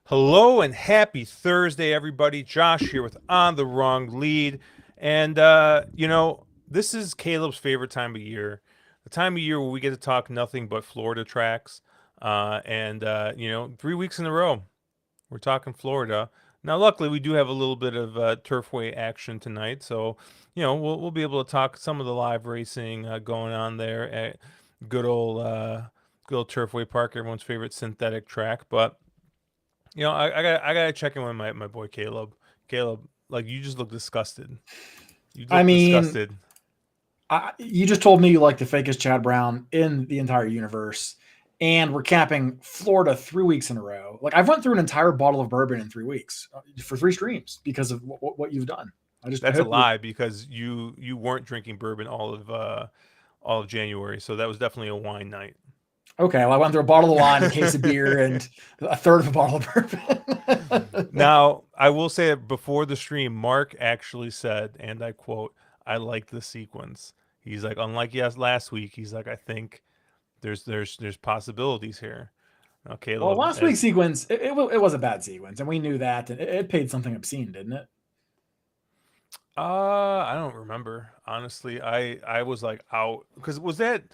Hello and happy Thursday, everybody. Josh here with On the Wrong Lead. And, this is Caleb's favorite time of year. The time of year where we get to talk nothing but Florida tracks. 3 weeks in a row, we're talking Florida. Now, luckily, we do have a little bit of Turfway action tonight. So, we'll be able to talk some of the live racing going on there at good old, uh, good old Turfway Park, everyone's favorite synthetic track. But I gotta check in with my boy Caleb. Caleb, like you just look disgusted. You I look mean, disgusted. you just told me you like the fakest Chad Brown in the entire universe, and we're capping Florida 3 weeks in a row. Like I've went through an entire bottle of bourbon in 3 weeks for 3 streams because of what you've done. I That's a hope you. lie because you weren't drinking bourbon all of January, so that was definitely a wine night. Okay, well, I went through a bottle of wine, a case of beer, and a third of a bottle of bourbon. Now, I will say that before the stream, Mark actually said, and I quote, "I like the sequence." He's like, unlike last week, he's like, I think there's possibilities here. Now, Well, Caleb, last week's as sequence, it was a bad sequence, and we knew that, and it paid something obscene, didn't it? I don't remember. Honestly, I was like out because was that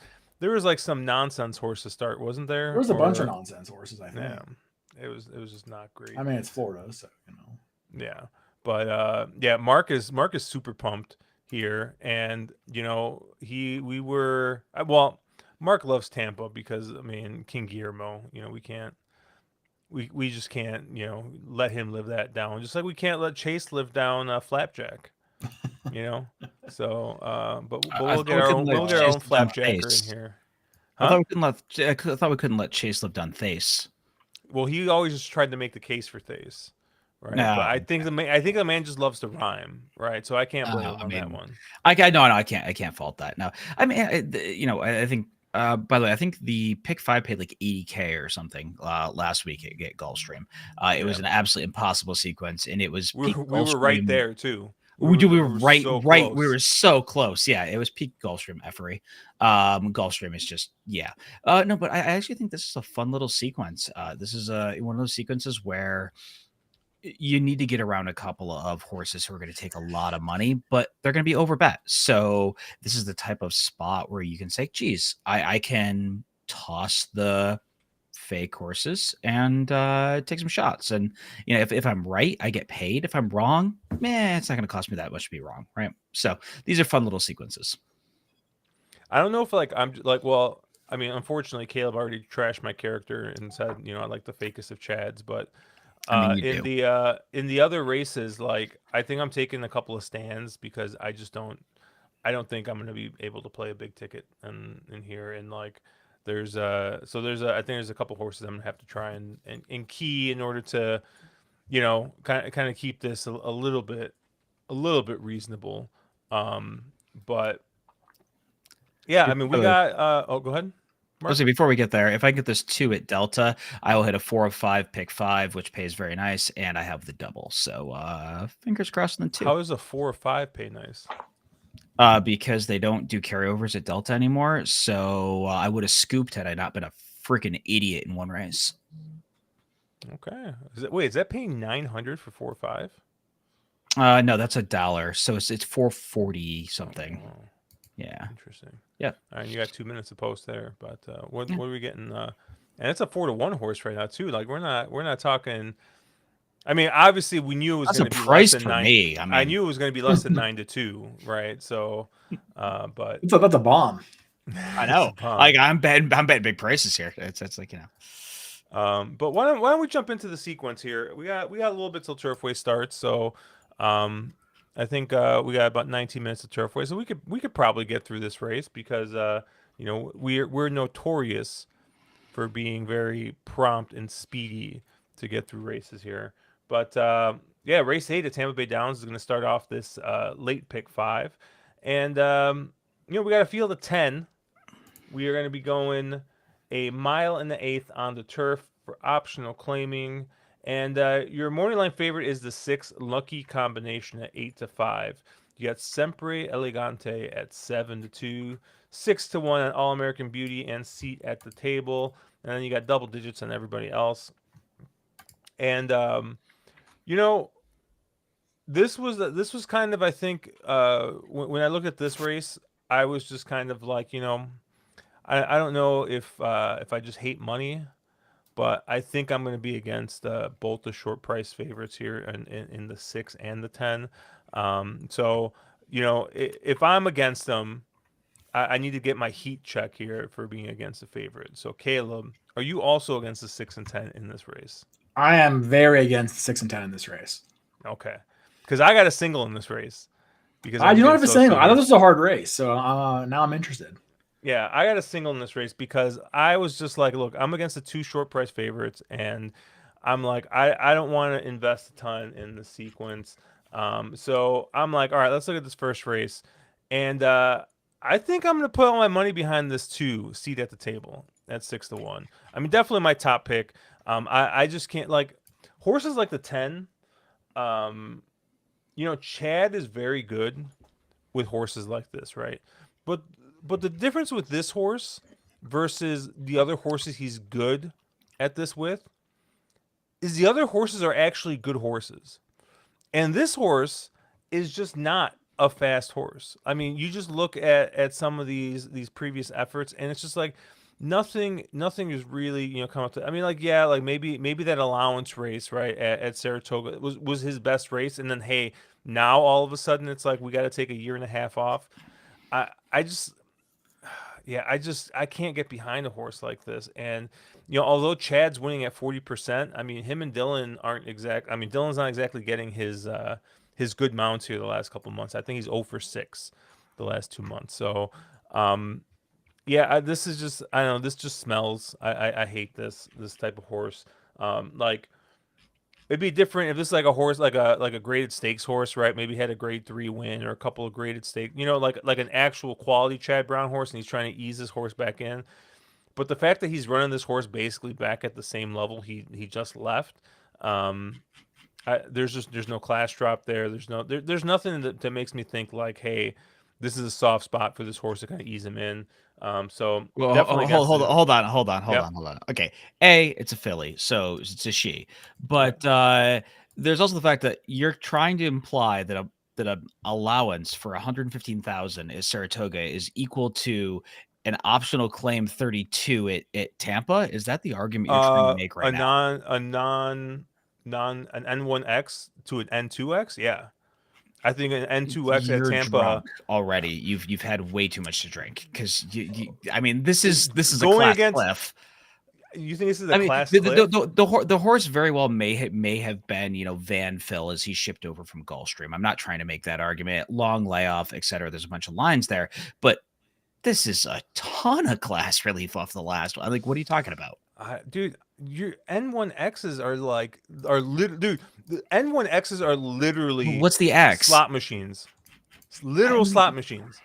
there was like some nonsense horse to start, wasn't There there? was a bunch of Or nonsense horses, I yeah, think. it was just not great. I mean, it's Florida, so you know. Yeah. But yeah, Mark is super pumped here and he we were well, Mark loves Tampa because I mean, King Guillermo, we just can't, let him live that down. Just like we can't let Chase live down Flapjack. you know. So, but I thought we couldn't let we'll get our Chase own live down flapjacker in Thace. here, I huh? thought we couldn't let. I thought we couldn't let Chase live down Thace. Well, he always just tried to make the case for Thace, right? But No, I think the man just loves to rhyme, right? So I can't blame him I on that mean, one. no, I can't. I can't fault that. No, I mean, I think. By the way, I think the pick five paid like 80K or something last week at Gulfstream. It Yeah, was an absolutely impossible sequence, and it was we peak we were right Gulfstream. there too. We were We were right, so right. We close. were so close. Yeah, it was peak Gulfstream effery. Gulfstream is just yeah. No, but I actually think this is a fun little sequence. This is one of those sequences where you need to get around a couple of horses who are going to take a lot of money, but they're going to be overbet. So this is the type of spot where you can say, "Geez, I can toss the fake horses and take some shots." And if I'm right, I get paid. If I'm wrong, man, it's not going to cost me that much to be wrong, right? So these are fun little sequences. I don't know if like like well, I mean, unfortunately, Caleb already trashed my character and said I like the fakest of Chads, but I mean, you do. in the other races, like I think I'm taking a couple of stands because I don't think I'm going to be able to play a big ticket in here. And like I think there's a couple horses I'm going to have to try and key in order to kind of keep this a little bit reasonable. Um, but yeah, I mean we got go ahead, Let's Mark. see, before we get there, if I get this two at Delta, I will hit a 4 of 5, pick five, which pays very nice, and I have the double. So fingers crossed on the two. How does a 4 or 5 pay nice? Because they don't do carryovers at Delta anymore. So I would have scooped had I not been a freaking idiot in one race. Okay. Is that paying 900 for 4 or 5? No, that's $1. So it's 440 something. Oh, Yeah. interesting. Yeah. All right, you got 2 minutes to post there, but what Yeah. what are we getting? And it's a 4-to-1 horse right now too. Like we're not talking. I mean, obviously we knew it was That's going a to be less price than for nine. me. I I mean, knew it was going to be less than 9-2, right? So, but That's a bomb. I it's a know. bomb. Like I'm betting big prices here. It's like But why don't we jump into the sequence here? We got a little bit till Turfway starts, so um, I think we got about 19 minutes of Turfway, so we could probably get through this race because we're notorious for being very prompt and speedy to get through races here. But yeah, race 8 at Tampa Bay Downs is going to start off this late pick 5. And, we got a field of 10. We are going to be going a mile in the 8th on the turf for optional claiming. And your morning line favorite is the 6 Lucky Combination at 8-5. You got Sempre Elegante at 7-2, 6-1 on All American Beauty and Seat at the Table, and then you got double digits on everybody else. And you know, this was kind of, I think, when I look at this race, I was just kind of like, I don't know if I just hate money, but I think I'm going to be against both the short price favorites here in the 6 and the 10. So, if I'm against them, I need to get my heat check here for being against the favorite. So, Caleb, are you also against the 6 and 10 in this race? I am very against 6 and 10 in this race. Okay, because I got a single in this race. Because I do not have a single. I thought this was a hard race, so now I'm interested. Yeah, I got a single in this race because I was just like, look, I'm against the 2 short price favorites, and I'm like, I don't want to invest a ton in the sequence. So I'm like, all right, let's look at this first race. And I think I'm going to put all my money behind this 2 Seat at the Table at 6-1. I mean, definitely my top pick. I just can't, like, horses like the 10. Chad is very good with horses like this, right? But the difference with this horse versus the other horses he's good at this with is the other horses are actually good horses. And this horse is just not a fast horse. I mean, you just look at some of these previous efforts, and it's just like nothing is really come up to. I mean, like, yeah, like maybe that allowance race, right, at Saratoga was his best race, and then hey, now all of a sudden it's like we got to take a year and a half off. I just I can't get behind a horse like this. And although Chad's winning at 40%, I mean, him and Dylan aren't exact. I mean, Dylan's not exactly getting his good mounts here the last couple of months. I think he's 0 for 6 the last 2 months. So, this is just, I don't know. This just smells. I hate this type of horse. Like, it'd be different if this is like a horse, like a graded stakes horse, right? Maybe had a grade 3 win or a couple of graded stake, like an actual quality Chad Brown horse, and he's trying to ease this horse back in. But the fact that he's running this horse basically back at the same level he just left, there's no class drop there. There's nothing that makes me think like, hey, this is a soft spot for this horse to kind of ease him in. So Well, definitely hold on. Yep. Okay, it's a filly, so it's a she. But there's also the fact that you're trying to imply that a allowance for 115,000 at Saratoga is equal to an optional claim 32 at Tampa. Is that the argument you're trying to make right now? An N1X to an N2X, yeah. I think an N2X at You're Tampa drunk already. You've had way too much to drink because I mean, this is a going class against cliff. You think this is a I mean, class cliff? the horse very well may have been Van Phil as he shipped over from Gulfstream. I'm not trying to make that argument. Long layoff, etc. There's a bunch of lines there, but this is a ton of class relief off the last one. Like, what are you talking about? Dude, your N1Xs dude, the N1Xs are literally What's the X? slot machines. Literal slot machines.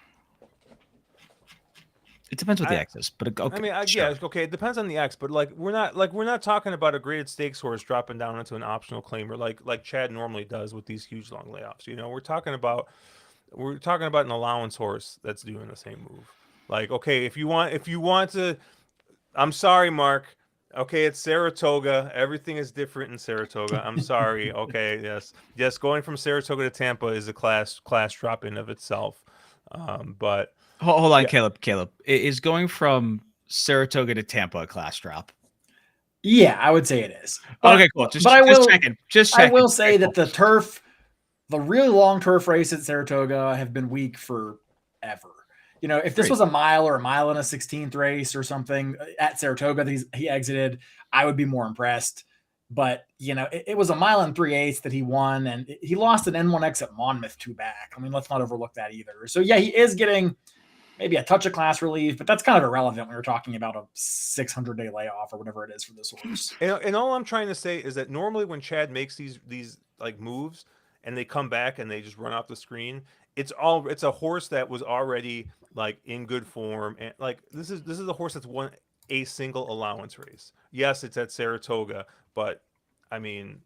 It depends what the X is, but okay. I mean, sure. yeah, okay, it depends on the X, but like we're not talking about a graded stakes horse dropping down into an optional claimer like Chad normally does with these huge long layoffs. We're talking about an allowance horse that's doing the same move. Like, okay, if you want to, I'm sorry, Mark. Okay, it's Saratoga. Everything is different in Saratoga. I'm sorry. Okay, yes. Going from Saratoga to Tampa is a class drop in of itself. But hold on, yeah. Caleb, is going from Saratoga to Tampa a class drop? Yeah, I would say it is. Okay, cool. Just checking. I will say that the really long turf race at Saratoga have been weak forever. If this was a mile or a mile and a 16th race or something at Saratoga that he exited, I would be more impressed. But, it was a mile and 3/8 that he won, and he lost an N1X at Monmouth 2 back. I mean, let's not overlook that either. So, yeah, he is getting maybe a touch of class relief, but that's kind of irrelevant when you're talking about a 600-day layoff or whatever it is for this horse. And all I'm trying to say is that normally when Chad makes these like moves and they come back and they just run off the screen, it's a horse that was already like in good form, and like this is a horse that's won a single allowance race. Yes, it's at Saratoga, but I mean,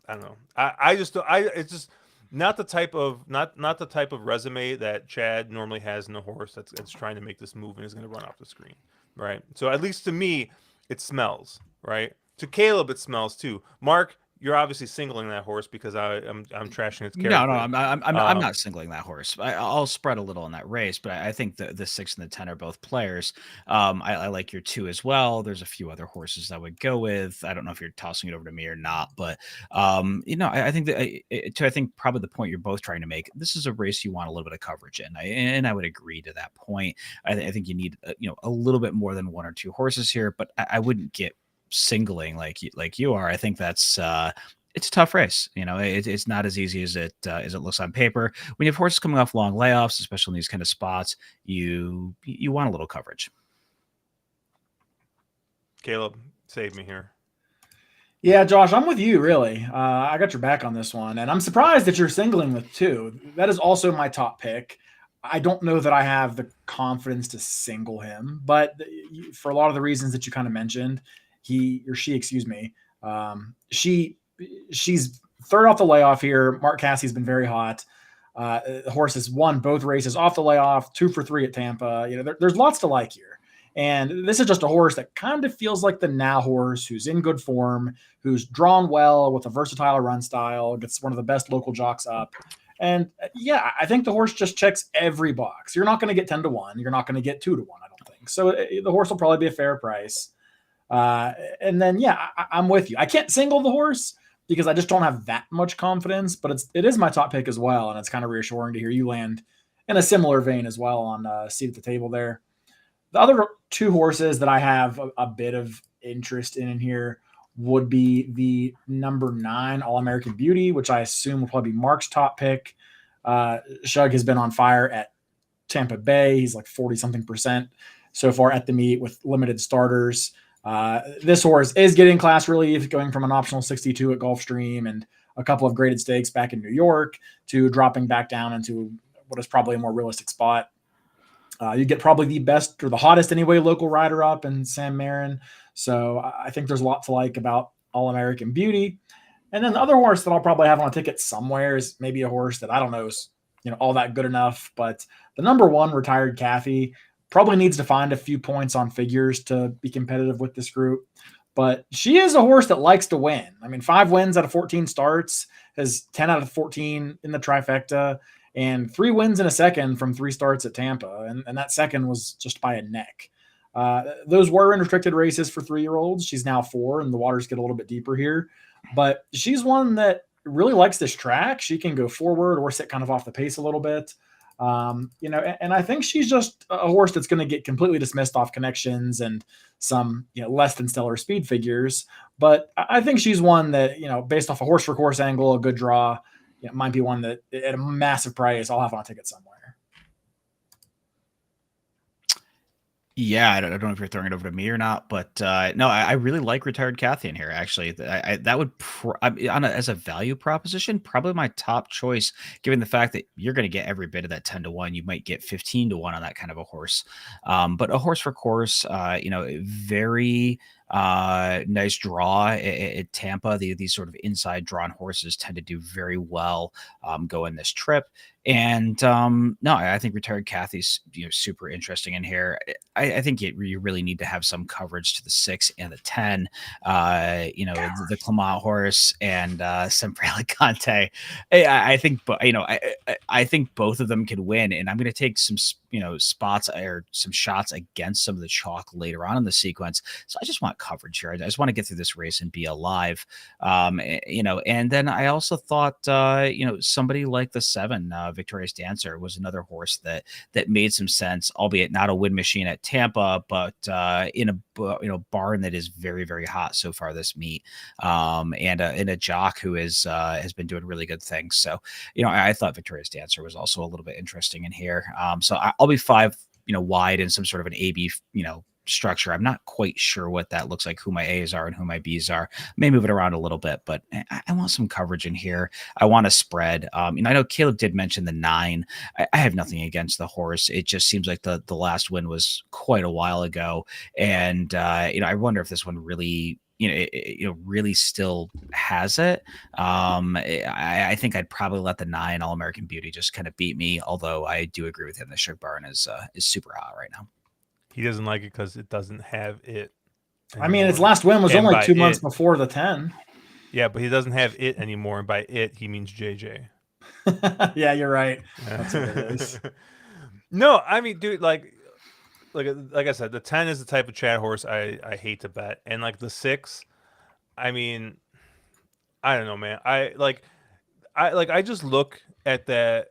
I don't know. I just I it's just not the type of not the type of resume that Chad normally has in a horse that's trying to make this move and is going to run off the screen, right? So at least to me, it smells right. To Caleb, it smells too. Mark, you're obviously singling that horse because I'm trashing its No, character. I'm not singling that horse. I'll spread a little in that race, but I think the 6 and the 10 are both players. I like your 2 as well. There's a few other horses I would go with. I don't know if you're tossing it over to me or not, but I think that I think probably the point you're both trying to make. This is a race you want a little bit of coverage in, and I would agree to that point. I think you need a little bit more than 1 or 2 horses here, but I wouldn't get singling like you are. I think that's it's a tough race. It's not as easy as it looks on paper. When you have horses coming off long layoffs, especially in these kind of spots, you want a little coverage. Caleb, save me here. Yeah, Josh, I'm with you, really. I got your back on this one, and I'm surprised that you're singling with 2. That is also my top pick. I don't know that I have the confidence to single him, but for a lot of the reasons that you kind of mentioned, she's third off the layoff here. Mark Cassie's been very hot. The horse has won both races off the layoff, 2 for 3 at Tampa. There's lots to like here. And this is just a horse that kind of feels like the now horse who's in good form, who's drawn well with a versatile run style, gets one of the best local jocks up. And yeah, I think the horse just checks every box. You're not going to get 10 to 1. You're not going to get 2 to 1, I don't think. So the horse will probably be a fair price. And then, yeah, I'm with you. I can't single the horse because I just don't have that much confidence, but it is my top pick as well. And it's kind of reassuring to hear you land in a similar vein as well on seat at the table there. The other 2 horses that I have a bit of interest in here would be the number 9 All-American Beauty, which I assume will probably be Mark's top pick. Shug has been on fire at Tampa Bay. He's like 40-something% so far at the meet with limited starters. This horse is getting class relief, going from an optional 62 at Gulfstream and a couple of graded stakes back in New York to dropping back down into what is probably a more realistic spot. You get probably the best or the hottest anyway local rider up in Sam Marin. So I think there's a lot to like about All-American Beauty. And then the other horse that I'll probably have on a ticket somewhere is maybe a horse that I don't know is all that good enough. But the number 1 Retired Kathy probably needs to find a few points on figures to be competitive with this group. But she is a horse that likes to win. I mean, 5 wins out of 14 starts, has 10 out of 14 in the trifecta, and 3 wins in a second from 3 starts at Tampa. And that second was just by a neck. Those were unrestricted races for 3-year-olds. She's now 4, and the waters get a little bit deeper here. But she's one that really likes this track. She can go forward or sit kind of off the pace a little bit. And I think she's just a horse that's going to get completely dismissed off connections and some less than stellar speed figures. But I think she's one that, based off a horse for course angle, a good draw, might be one that at a massive price I'll have on a ticket somewhere. Yeah, I don't know if you're throwing it over to me or not, but no, I really like Retired Kathy in here. Actually, that would as a value proposition, probably my top choice, given the fact that you're going to get every bit of that 10 to 1. You might get 15 to 1 on that kind of a horse, but a horse for course, very nice draw at Tampa. These sort of inside drawn horses tend to do very well going this trip. And no, I think Retired Kathy's super interesting in here. I think you really need to have some coverage to the 6 and the 10. The Clement horse and Sempre Elegante. I think, but I think both of them can win, and I'm going to take some spots or some shots against some of the chalk later on in the sequence. So I just want coverage here. I just want to get through this race and be alive. And then I also thought somebody like the 7 Victorious Dancer was another horse that made some sense, albeit not a win machine at Tampa, but in a barn that is very, very hot so far this meet, and a jock who has been doing really good things. So, I thought Victoria's Dancer was also a little bit interesting in here. So I'll be 5, wide in some sort of an AB, structure. I'm not quite sure what that looks like, who my A's are and who my B's are. May move it around a little bit, but I want some coverage in here. I want a spread. I know Caleb did mention the 9. I have nothing against the horse. It just seems like the last win was quite a while ago. And, I wonder if this one really, really still has it. I think I'd probably let the 9 All American Beauty just kind of beat me. Although I do agree with him. The Sugar Barn is super hot right now. He doesn't like it because it doesn't have it anymore. I mean, its last win was only 2 months before the 10. Yeah, but he doesn't have it anymore. And by it, he means JJ. Yeah, you're right. That's what it is. No, I mean, dude, like I said, the 10 is the type of Chad horse I hate to bet. And like the 6, I mean, I don't know, man. I just look at the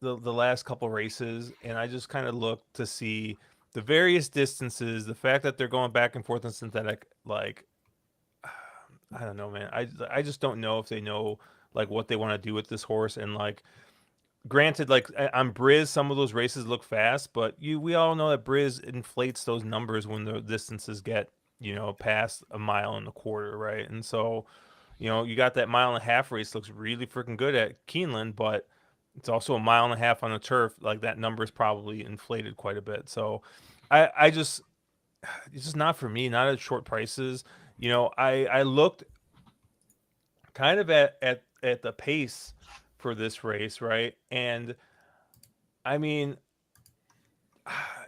last couple races, and I just kind of look to see the various distances, the fact that they're going back and forth in synthetic, like, I don't know, man. I just don't know if they know like what they want to do with this horse. And like, granted, like on Briz, some of those races look fast, but we all know that Briz inflates those numbers when the distances get, past a mile and a quarter, right? And so, you got that 1.5 mile race looks really freaking good at Keeneland, but it's also a 1.5 mile on the turf. Like that number is probably inflated quite a bit. So it's just not for me, not at short prices. I looked kind of at the pace for this race, right? And I mean,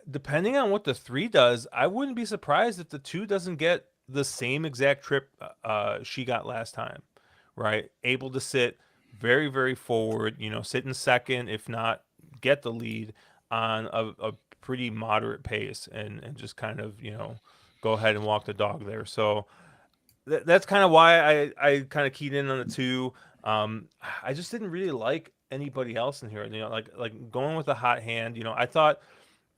depending on what the 3 does, I wouldn't be surprised if the 2 doesn't get the same exact trip she got last time, right? Able to sit very, very forward, sit in second, if not get the lead on a pretty moderate pace, and just kind of, go ahead and walk the dog there. So that's kind of why I kind of keyed in on the 2. I just didn't really like anybody else in here. Like going with a hot hand. I thought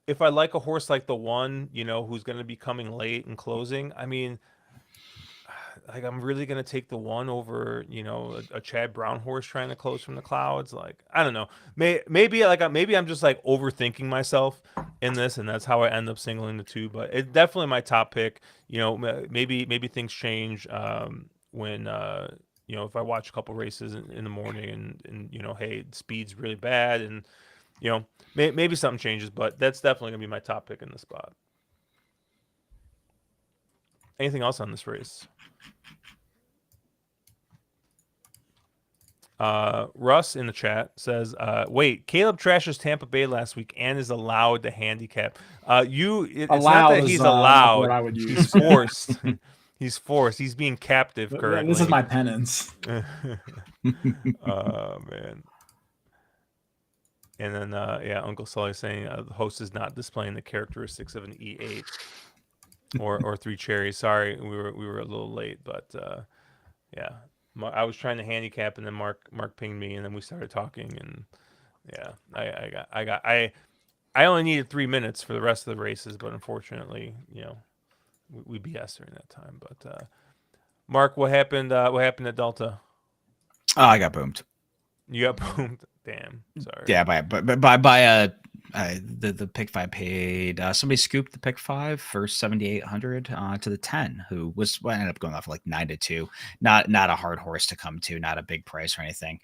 if I like a horse like the 1, who's going to be coming late and closing, I mean, like I'm really going to take the 1 over, a Chad Brown horse trying to close from the clouds. Like, I don't know. Maybe I'm just like overthinking myself in this, and that's how I end up singling the 2. But it's definitely my top pick. Maybe things change when if I watch a couple races in the morning, and hey, speed's really bad, and maybe something changes. But that's definitely gonna be my top pick in the spot. Anything else on this race? Russ in the chat says, wait, Caleb trashes Tampa Bay last week and is allowed to handicap. It's not that he's allowed. What I would use. He's forced. He's forced. He's being captive currently. This is my penance. Oh, man. And then, Uncle Sully saying the host is not displaying the characteristics of an E8 or 3 cherries. Sorry, we were a little late, but yeah. I was trying to handicap, and then Mark pinged me, and then we started talking, and yeah, I only needed 3 minutes for the rest of the races, but unfortunately, we BS during that time. But Mark, what happened? What happened at Delta? Oh, I got boomed. You got boomed. Damn, sorry. Yeah, by the pick 5 paid. Somebody scooped the pick 5 for 7,800 to the 10, who ended up going off like 9-2. Not a hard horse to come to, not a big price or anything.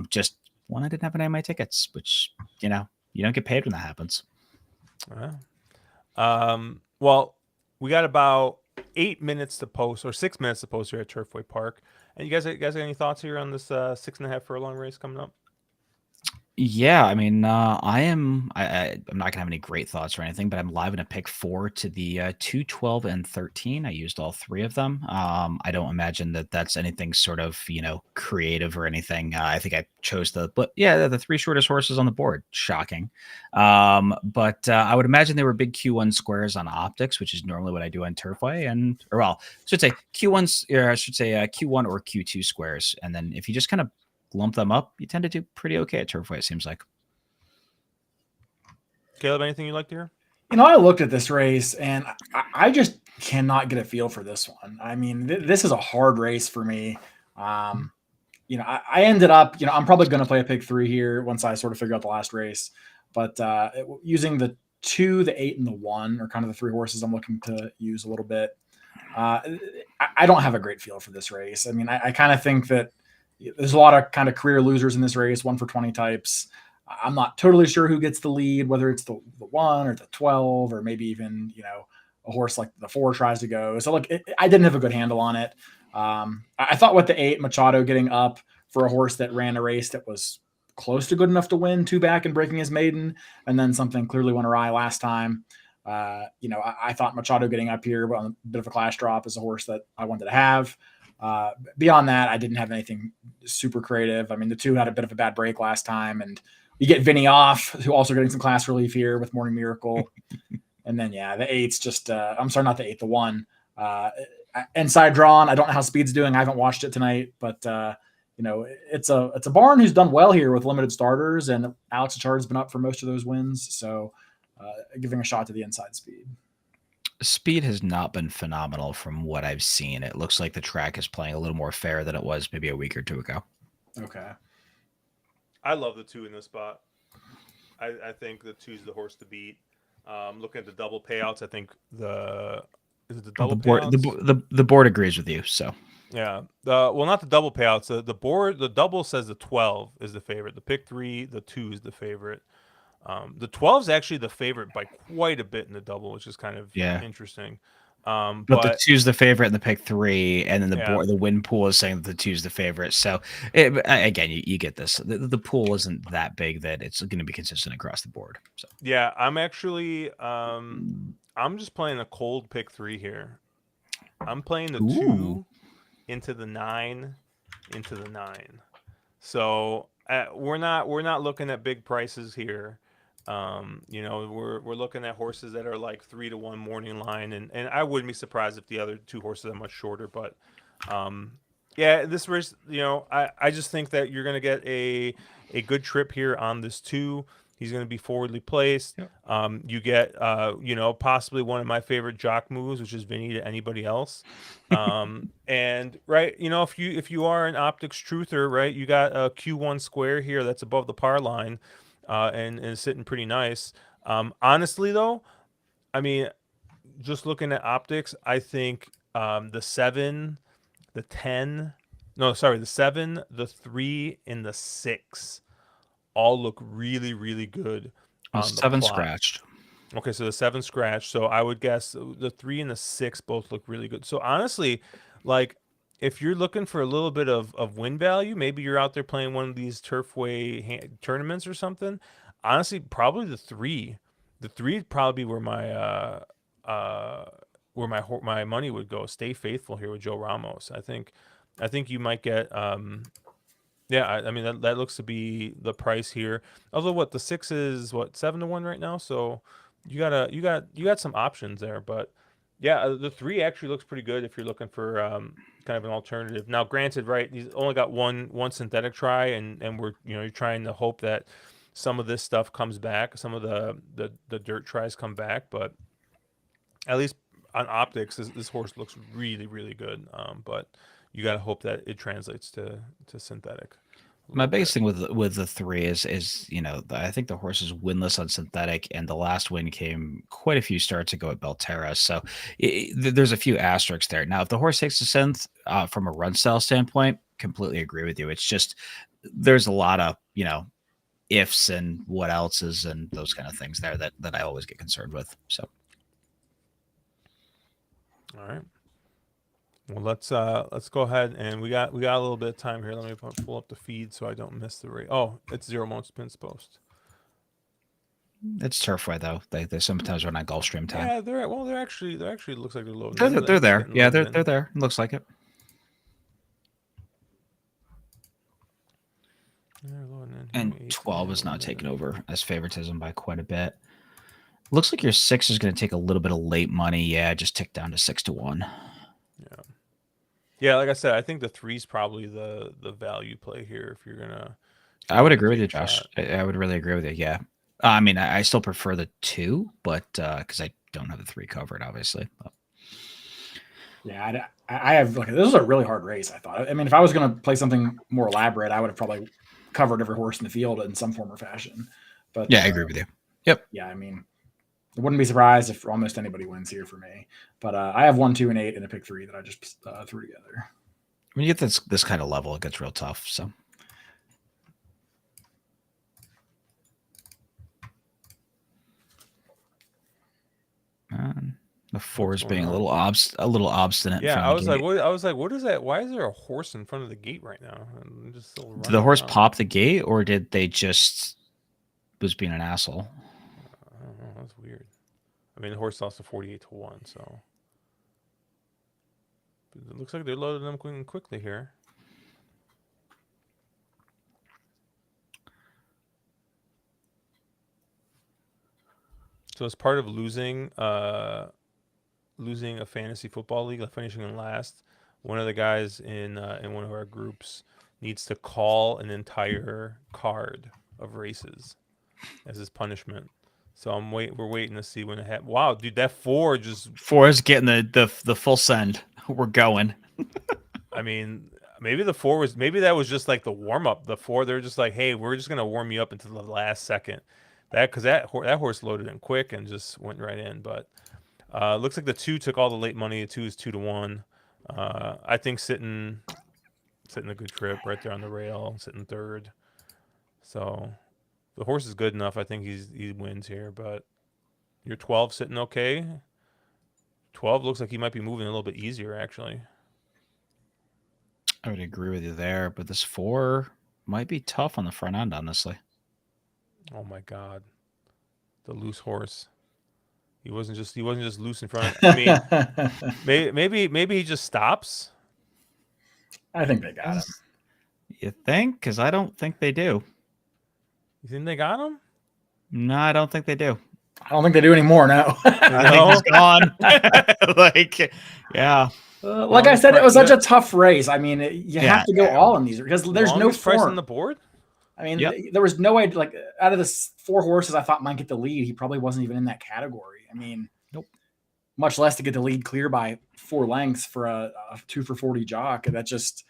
Just one I didn't have any of my tickets, which you don't get paid when that happens. Well, we got about 8 minutes to post, or 6 minutes to post here at Turfway Park. And you guys got any thoughts here on this 6.5 furlong race coming up? Yeah, I mean, I'm not gonna have any great thoughts or anything, but I'm live in a pick 4 to the 2, 12, and 13. I used all 3 of them. I don't imagine that that's anything sort of creative or anything. I think I chose the 3 shortest horses on the board. Shocking, but I would imagine they were big Q1 squares on optics, which is normally what I do on Turfway, I should say Q1s, or I should say Q1 or Q2 squares, and then if you just kind of lump them up, you tend to do pretty okay at Turfway, it seems like. Caleb, anything you'd like to hear? I looked at this race and I just cannot get a feel for this one. I mean, this is a hard race for me. I ended up, I'm probably going to play a pick 3 here once I sort of figure out the last race. But using the 2, the 8, and the 1 are kind of the 3 horses I'm looking to use a little bit. I don't have a great feel for this race. I mean, I kind of think that there's a lot of kind of career losers in this race, 1 for 20 types. I'm not totally sure who gets the lead, whether it's the 1 or the 12, or maybe even, a horse like the 4 tries to go. So look, I didn't have a good handle on it. I thought with the 8, Machado getting up for a horse that ran a race that was close to good enough to win 2 back and breaking his maiden, and then something clearly went awry last time. I thought Machado getting up here on a bit of a class drop is a horse that I wanted to have. Beyond that, I didn't have anything super creative. I mean, the 2 had a bit of a bad break last time, and you get Vinny off, who also getting some class relief here with Morning Miracle. And then, the 8's just, I'm sorry, not the 8, the 1. Inside drawn. I don't know how Speed's doing. I haven't watched it tonight, but it's a barn who's done well here with limited starters, and Alex Achard's been up for most of those wins. So giving a shot to the inside Speed. Speed has not been phenomenal from what I've seen. It looks like the track is playing a little more fair than it was maybe a week or 2 ago. Okay. I love the 2 in this spot. I think the 2's the horse to beat. Looking at the double payouts, I think the double payouts? The board agrees with you. So yeah, well, not the double payouts. The double says the 12 is the favorite. The pick 3, the 2 is the favorite. The 12 is actually the favorite by quite a bit in the double, which is kind of interesting. But the 2's the favorite in the pick 3, and then the win pool is saying that the 2's the favorite. So again, you get this. The pool isn't that big that it's going to be consistent across the board. So yeah, I'm actually I'm just playing a cold pick 3 here. I'm playing the 2 into the 9 into the 9. So we're not looking at big prices here. We're looking at horses that are like 3-1 morning line, and I wouldn't be surprised if the other 2 horses are much shorter. But this race, I just think that you're gonna get a good trip here on this 2. He's going to be forwardly placed. Yep. You get, possibly one of my favorite jock moves, which is Vinny to anybody else. And right, if you are an optics truther, right, you got a Q1 square here that's above the par line, and is sitting pretty nice. Honestly, though, I mean, just looking at optics, I think the 7, the 10, no, sorry, the 7, the 3, and the 6. All look really, really good. On 7 scratched. Okay, so the 7 scratched. So I would guess the 3 and the 6 both look really good. So honestly, like if you're looking for a little bit of win value, maybe you're out there playing one of these Turfway tournaments or something. Honestly, probably the 3. The 3 would probably be where my money would go. Stay Faithful here with Joe Ramos. I think you might get. Yeah, I mean that looks to be the price here. Although the 6 is 7-1 right now, so you got some options there. But yeah, the 3 actually looks pretty good if you're looking for kind of an alternative. Now, granted, right, he's only got one synthetic try, and we're you're trying to hope that some of this stuff comes back, some of the dirt tries come back, but at least on optics, this horse looks really, really good. But you got to hope that it translates to synthetic. My biggest thing with the 3 is I think the horse is winless on synthetic, and the last win came quite a few starts ago at Belterra. So there's a few asterisks there. Now, if the horse takes the synth from a run style standpoint, completely agree with you. It's just there's a lot of ifs and what else's and those kind of things there that I always get concerned with. So, all right. Well, let's go ahead, and we got a little bit of time here. Let me pull up the feed so I don't miss the rate. Oh, it's 0 Mo Spins Post. It's Turfway though. They sometimes run on Gulfstream time. Yeah, they're actually looks like they're loading. They're there. Yeah, they're there. It looks like it. And 12 is now taken over as favoritism by quite a bit. Looks like your 6 is going to take a little bit of late money. Yeah, just tick down to 6-1. Yeah, like I said, I think the 3 is probably the value play here if you're gonna. I would agree with you, Josh. I would really agree with you. Yeah, I mean, I still prefer the 2, but because I don't have the 3 covered, obviously. But. Yeah, I have. Like, this was a really hard race. I thought. I mean, if I was going to play something more elaborate, I would have probably covered every horse in the field in some form or fashion. But Yeah, I agree with you. Yep. Yeah, I mean, I wouldn't be surprised if almost anybody wins here for me. But I have 1, 2, and 8 in a pick 3 that I just threw together. When you get this kind of level, it gets real tough. So. The 4 is being a little obstinate. Yeah, I was like, what is that? Why is there a horse in front of the gate right now? And just still did the horse around. pop the gate, or did they just was being an asshole? I don't know. That's weird. I mean, the horse lost to 48-1, so it looks like they're loading them quickly here. So as part of losing a fantasy football league, like finishing in last, one of the guys in one of our groups needs to call an entire card of races as his punishment. So we're waiting to see when it happens. Wow, dude, that 4 is getting the full send. We're going. I mean, maybe that was just like the warm up. The 4, they're just like, hey, we're just gonna warm you up until the last second. Because that horse loaded in quick and just went right in. But looks like the 2 took all the late money. The 2 is 2-1. I think sitting a good trip right there on the rail, sitting third. So the horse is good enough. I think he wins here. But your 12 sitting okay. 12 looks like he might be moving a little bit easier actually. I would agree with you there, but this 4 might be tough on the front end, honestly. Oh my God, the loose horse. He wasn't just loose in front of. I mean, maybe he just stops. I think they got him. You think? Because I don't think they do. You think they got him? No, I don't think they do. I don't think they do anymore. No, I think he's gone. Yeah. Like I said, it was such a tough race. I mean, you have to go all in these because there's no price on the board. I mean, there was no way. Like out of the 4 horses, I thought might get the lead. He probably wasn't even in that category. I mean, nope. Much less to get the lead clear by 4 lengths for a 2 for 40 jock. That just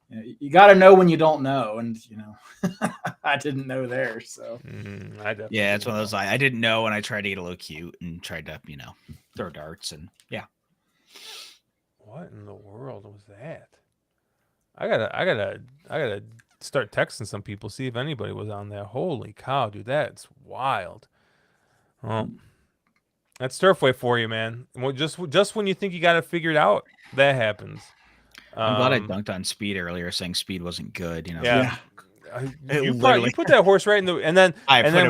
you got to know when you don't know, and I didn't know there. So it's one of those. I didn't know, and I tried to get a little cute and tried to throw darts and What in the world was that? I gotta start texting some people, see if anybody was on there. Holy cow, dude, that's wild. That's Turfway for you, man. Just when you think you got it figured out, that happens. I'm glad I dunked on Speed earlier, saying Speed wasn't good. Yeah. You put that horse right in the, and then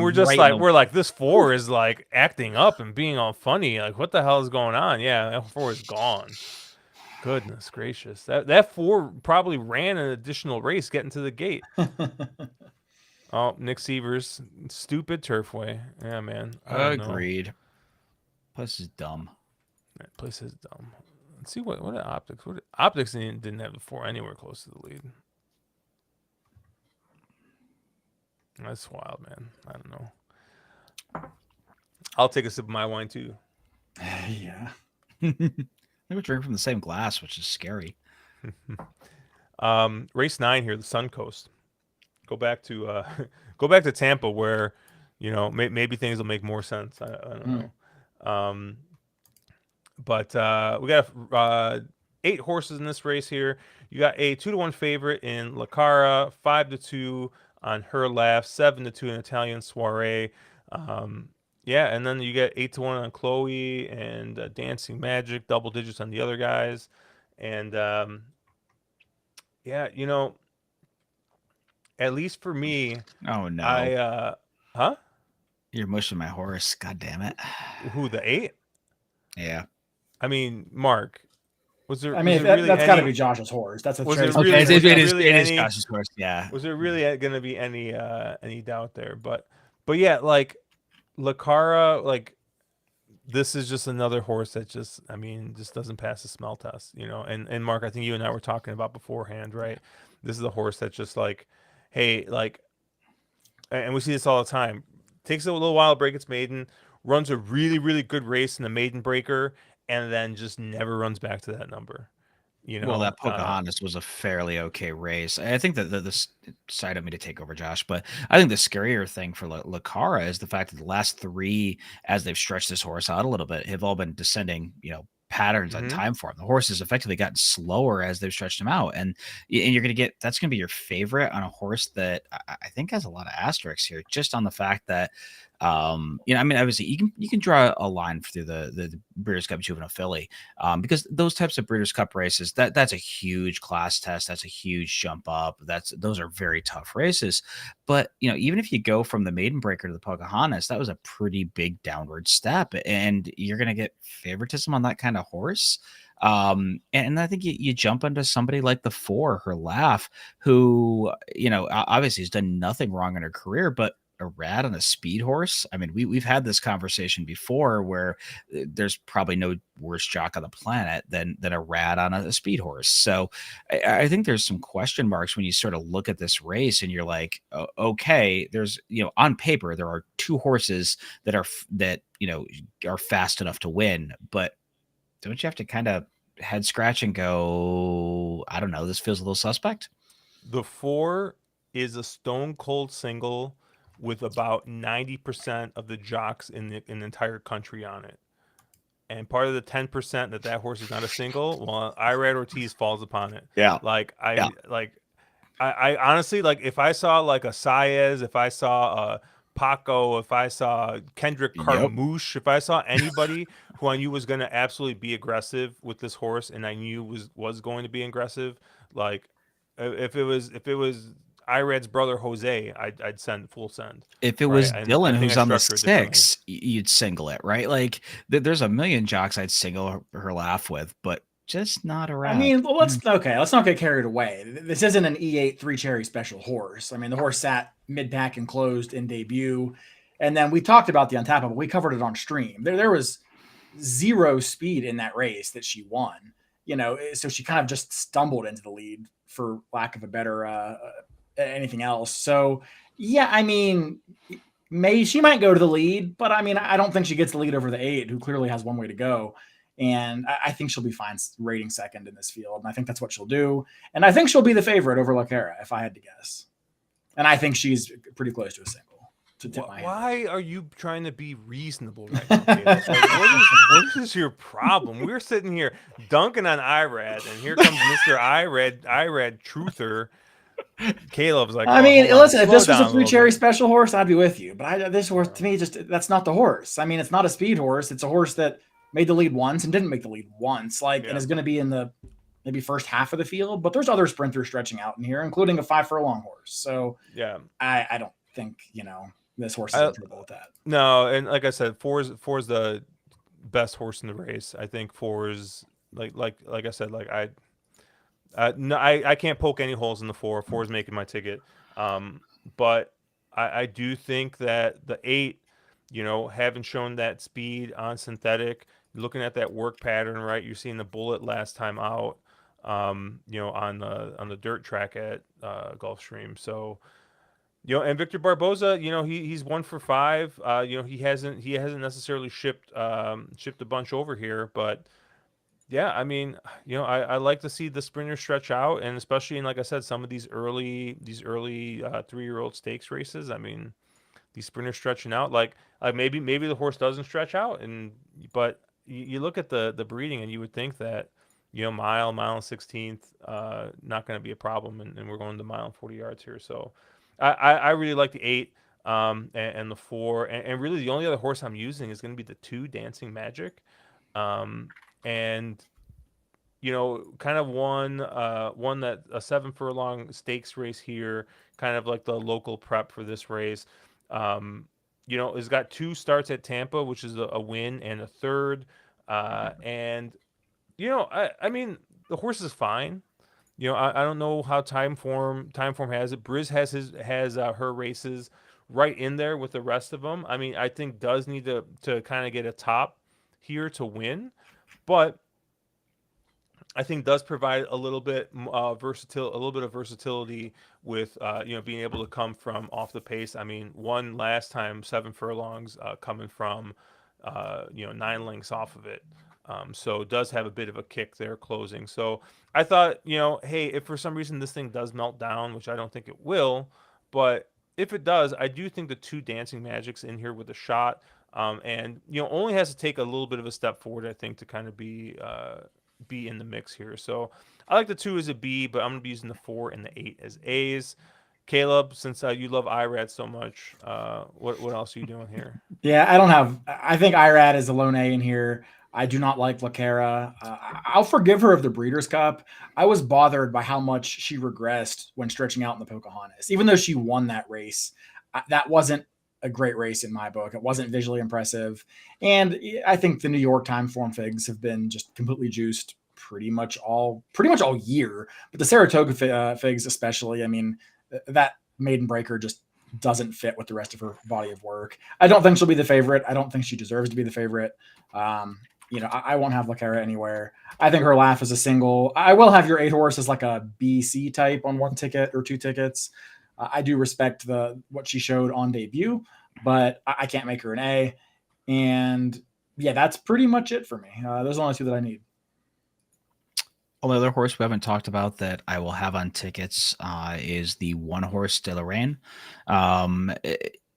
we're just like, we're like, this 4 is like acting up and being all funny. Like, what the hell is going on? Yeah, that 4 is gone. Goodness gracious. That 4 probably ran an additional race getting to the gate. Oh, Nick Sievers, stupid Turfway. Yeah, man. Agreed. Place is dumb. That place is dumb. Let's see what optics. Optics didn't have the 4 anywhere close to the lead. That's wild, man. I don't know. I'll take a sip of my wine too. Yeah. I think we're drinking from the same glass, which is scary. Race 9 here, the Suncoast. Go back to Tampa, where maybe things will make more sense. I don't know. But we got 8 horses in this race here. You got a 2-1 favorite in La Cara, 5-2 on Her Laugh, 7-2 in Italian Soiree. And then you get 8-1 on Chloe and Dancing Magic, double digits on the other guys. And at least for me. Oh no. Huh? You're mushing my horse. God damn it. Who, the 8? Yeah. I mean, Mark, was there? I mean, that's got to be Josh's horse. That's a was trade. It is Josh's horse. Yeah. Was there really going to be any doubt there? But yeah, like La Cara, like this is just another horse that just doesn't pass the smell test, And Mark, I think you and I were talking about beforehand, right? This is a horse that's just like, hey, like, and we see this all the time. takes a little while to break its maiden, runs a really, really good race in the maiden breaker, and then just never runs back to that number. You Well, know, that Pocahontas was a fairly okay race. I think that this sorry, I don't mean to take over, Josh, but I think the scarier thing for Lucara is the fact that the last three, as they've stretched this horse out a little bit, have all been descending, patterns on hmm time for him. The horse has effectively gotten slower as they've stretched him out, and you're going to get that's going to be your favorite on a horse that I think has a lot of asterisks here, just on the fact that I mean, obviously you can draw a line through the Breeders' Cup Juvenile Filly, because those types of Breeders' Cup races, that's a huge class test, that's a huge jump up, those are very tough races. But even if you go from the Maiden Breaker to the Pocahontas, that was a pretty big downward step, and you're going to get favoritism on that kind of horse. And I think you jump into somebody like the four, her laugh, who obviously has done nothing wrong in her career, but a rat on a speed horse. I mean, we've had this conversation before where there's probably no worse jock on the planet than a rat on a speed horse. So I think there's some question marks when you sort of look at this race and you're like, okay, there's on paper there are two horses that are fast enough to win, but don't you have to kind of head scratch and go, I don't know, this feels a little suspect? The 4 is a stone cold single with about 90% of the jocks in the entire country on it. And part of the 10% that horse is not a single, well, Irad Ortiz falls upon it. Yeah. Like Yeah. I honestly, like, if I saw like a Saez, if I saw a Paco, if I saw Kendrick Yep. Carmouche, if I saw anybody who I knew was going to absolutely be aggressive with this horse, and I knew was going to be aggressive, like if it was Irad's brother Jose, I'd send full send, If it right? was And I Dylan think I who's on the structure it differently. 6, you'd single it, right? Like, there's a million jocks I'd single her laugh with, but just not a I rat. mean, well, let's not get carried away. This isn't an E8 three cherry special horse. I mean, the horse sat mid pack and closed in debut, and then we talked about the Untappable. We covered it on stream. There was zero speed in that race that she won. So she kind of just stumbled into the lead for lack of a better anything else. So yeah, I mean, she might go to the lead, but I mean, I don't think she gets the lead over the 8, who clearly has one way to go. And I think she'll be fine rating second in this field. And I think that's what she'll do. And I think she'll be the favorite over Lucara, if I had to guess. And I think she's pretty close to a single. To tip my hand. Why are you trying to be reasonable right now, Caleb? Like, what is your problem? We're sitting here dunking on Irad, and here comes Mr. Irad Truther. Caleb's like, I oh, mean, hold on, listen, if slow this was down a a three little cherry bit. special horse, I'd be with you. But this horse, to me, that's not the horse. I mean, it's not a speed horse. It's a horse that made the lead once and didn't make the lead once, and Yeah. is going to be in the maybe first half of the field. But there's other sprinters stretching out in here, including a 5 furlong horse. So Yeah. I don't think this horse is in trouble with that. No, and like I said, four's the best horse in the race. I think four's like I said, like no, I can't poke any holes in the 4. 4's making my ticket. But I do think that the 8, haven't shown that speed on synthetic. Looking at that work pattern, right? You're seeing the bullet last time out, on the dirt track at Gulfstream. So, and Victor Barboza, he's 1 for 5. He hasn't necessarily shipped a bunch over here, but yeah, I mean, I like to see the sprinters stretch out, and especially in, like I said, some of these early 3-year-old stakes races. I mean, these sprinters stretching out, like maybe the horse doesn't stretch out, but you look at the breeding, and you would think that mile and 16th, not going to be a problem, and we're going to mile and 40 yards here. So I really like the 8, and the 4, and really the only other horse I'm using is going to be the 2, Dancing Magic. And kind of one that a 7 furlong stakes race here, kind of like the local prep for this race. Has got 2 starts at Tampa, which is a win and a third. And I mean, the horse is fine. I don't know how time form has it. Briz has her races right in there with the rest of them. I mean, I think does need to kind of get a top here to win, but I think does provide a little bit a little bit of versatility with being able to come from off the pace. I mean, one last time 7 furlongs coming from 9 lengths off of it. So it does have a bit of a kick there closing. So I thought, hey, if for some reason this thing does melt down, which I don't think it will, but if it does, I do think the 2 Dancing Magics in here with a shot, and only has to take a little bit of a step forward, I think, to kind of be in the mix here. So I like the 2 as a B, but I'm gonna be using the 4 and the 8 as A's. Caleb, since you love IRAD so much, what else are you doing here? Yeah, I think Irad is a lone A in here. I do not like Lacara. I'll forgive her of the Breeders' Cup. I was bothered by how much she regressed when stretching out in the Pocahontas. Even though she won that race, that wasn't a great race in my book. It wasn't visually impressive. And I think the New York time form figs have been just completely juiced pretty much all year. But the Saratoga figs especially, I mean, that maiden breaker just doesn't fit with the rest of her body of work. I don't think she'll be the favorite. I don't think she deserves to be the favorite. I won't have Lacara anywhere. I think her laugh is a single. I will have your 8 horse as like a BC type on 1 ticket or 2 tickets. I do respect what she showed on debut, but I can't make her an A. And yeah, that's pretty much it for me. Those are the only 2 that I need. Only other horse we haven't talked about that I will have on tickets is the 1 horse De Lorraine.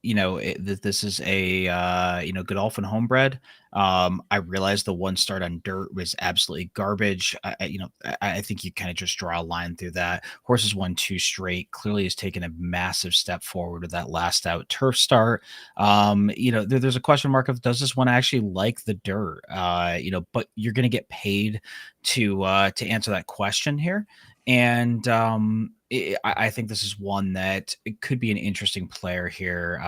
This is a Godolphin homebred. I realized the 1 start on dirt was absolutely garbage. I think you kind of just draw a line through that. Horses won 2 straight. Clearly has taken a massive step forward with that last out turf start. There's a question mark of, does this one actually like the dirt? But you're going to get paid to answer that question here. And I think this is one that it could be an interesting player here.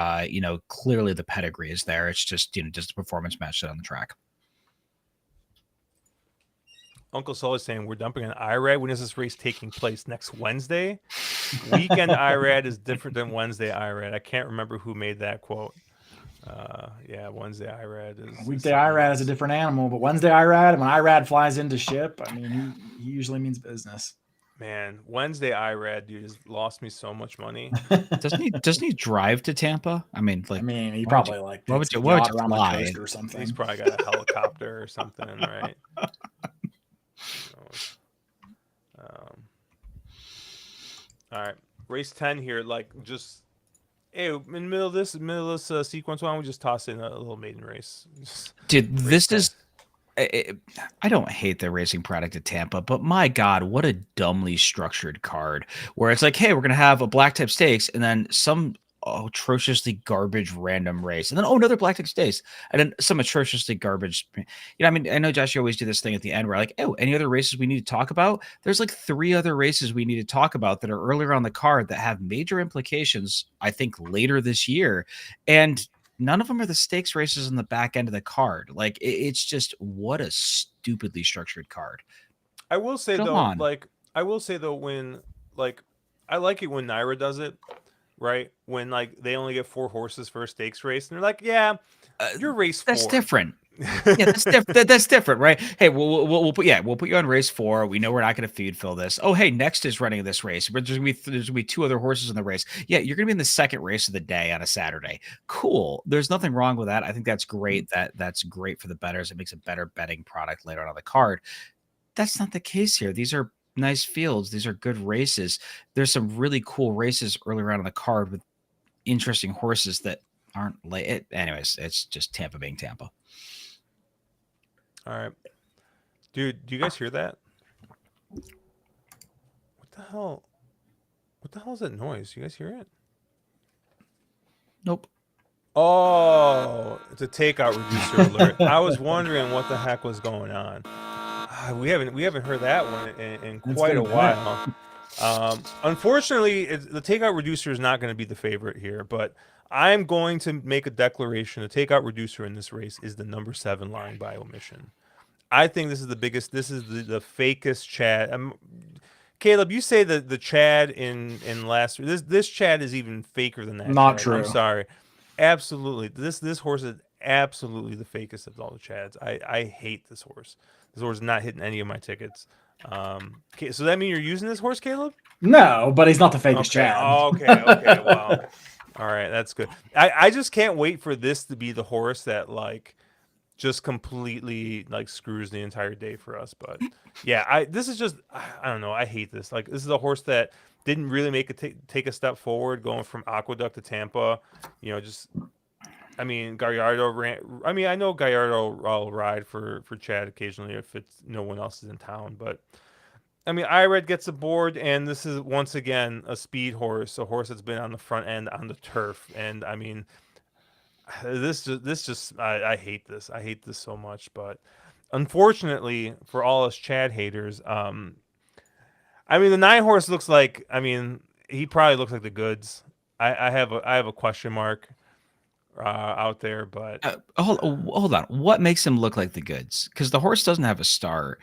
Clearly the pedigree is there. It's just, does the performance match it on the track? Uncle Sully's saying we're dumping an IRAD. When is this race taking place? Next Wednesday? Weekend IRAD is different than Wednesday IRAD. I can't remember who made that quote. Wednesday IRAD is weekday IRAD is a different animal, but Wednesday IRAD, when IRAD flies into ship, I mean, he usually means business. Man, Wednesday IRAD, dude, has lost me so much money. Doesn't he drive to Tampa? I mean, he probably what would you fly the coast or something. He's probably got a helicopter or something, right? All right, race 10 here. Hey, in the middle of this sequence, why don't we just toss in a little maiden race? Dude, this is. I don't hate the racing product at Tampa, but my God, what a dumbly structured card where it's like, hey, we're going to have a black type stakes and then some atrociously garbage random race. And then, another black type stakes and then some atrociously garbage. I know, Josh, you always do this thing at the end where like, any other races we need to talk about? There's like 3 other races we need to talk about that are earlier on the card that have major implications, I think, later this year. And none of them are the stakes races in the back end of the card. Like, it's just, what a stupidly structured card. I will say when I like it when Naira does it, right? When they only get 4 horses for a stakes race, and they're like, "Yeah, you're race 4." That's different. Yeah, that's different. That's different, right? Hey, we'll put you on race 4. We know we're not going to feed fill this. Oh, hey, Next is running this race, but there's gonna be 2 other horses in the race. Yeah, you're gonna be in the second race of the day on a Saturday. Cool. There's nothing wrong with that. I think that's great. That's great for the bettors. It makes a better betting product later on the card. That's not the case here. These are nice fields. These are good races. There's some really cool races early on the card with interesting horses that aren't late. Anyways, it's just Tampa being Tampa. All right, dude, do you guys hear that? What the hell is that noise? You guys hear it? Nope. Oh, it's a takeout reducer alert. I was wondering what the heck was going on. We haven't heard that one in quite a while. Unfortunately, the takeout reducer is not going to be the favorite here, but I'm going to make a declaration. The takeout reducer in this race is the number 7 Lying by Omission. I think this is the biggest. This is the fakest Chad. Caleb, you say that the Chad in last this Chad is even faker than that. Not Chad. true. I'm sorry. Absolutely, this horse is absolutely the fakest of all the Chads. I hate this horse. This horse is not hitting any of my tickets. Okay, so that mean you're using this horse, Caleb? No, but he's not the fakest Okay. Chad. Okay. Wow. All right, that's good. I just can't wait for this to be the horse that like just completely like screws the entire day for us. But yeah, this is just I don't know. I hate this. Like this is a horse that didn't really make take a step forward going from Aqueduct to Tampa. You know, just I mean Gallardo ran. I mean I know Gallardo will ride for Chad occasionally if it's no one else is in town, but. I mean, Ired gets aboard, and this is once again a speed horse, a horse that's been on the front end on the turf. And I mean, I hate this. I hate this so much. But unfortunately for all us Chad haters, I mean, the 9 horse looks like. I mean, he probably looks like the goods. I have a question mark out there, but hold on. What makes him look like the goods? Because the horse doesn't have a star.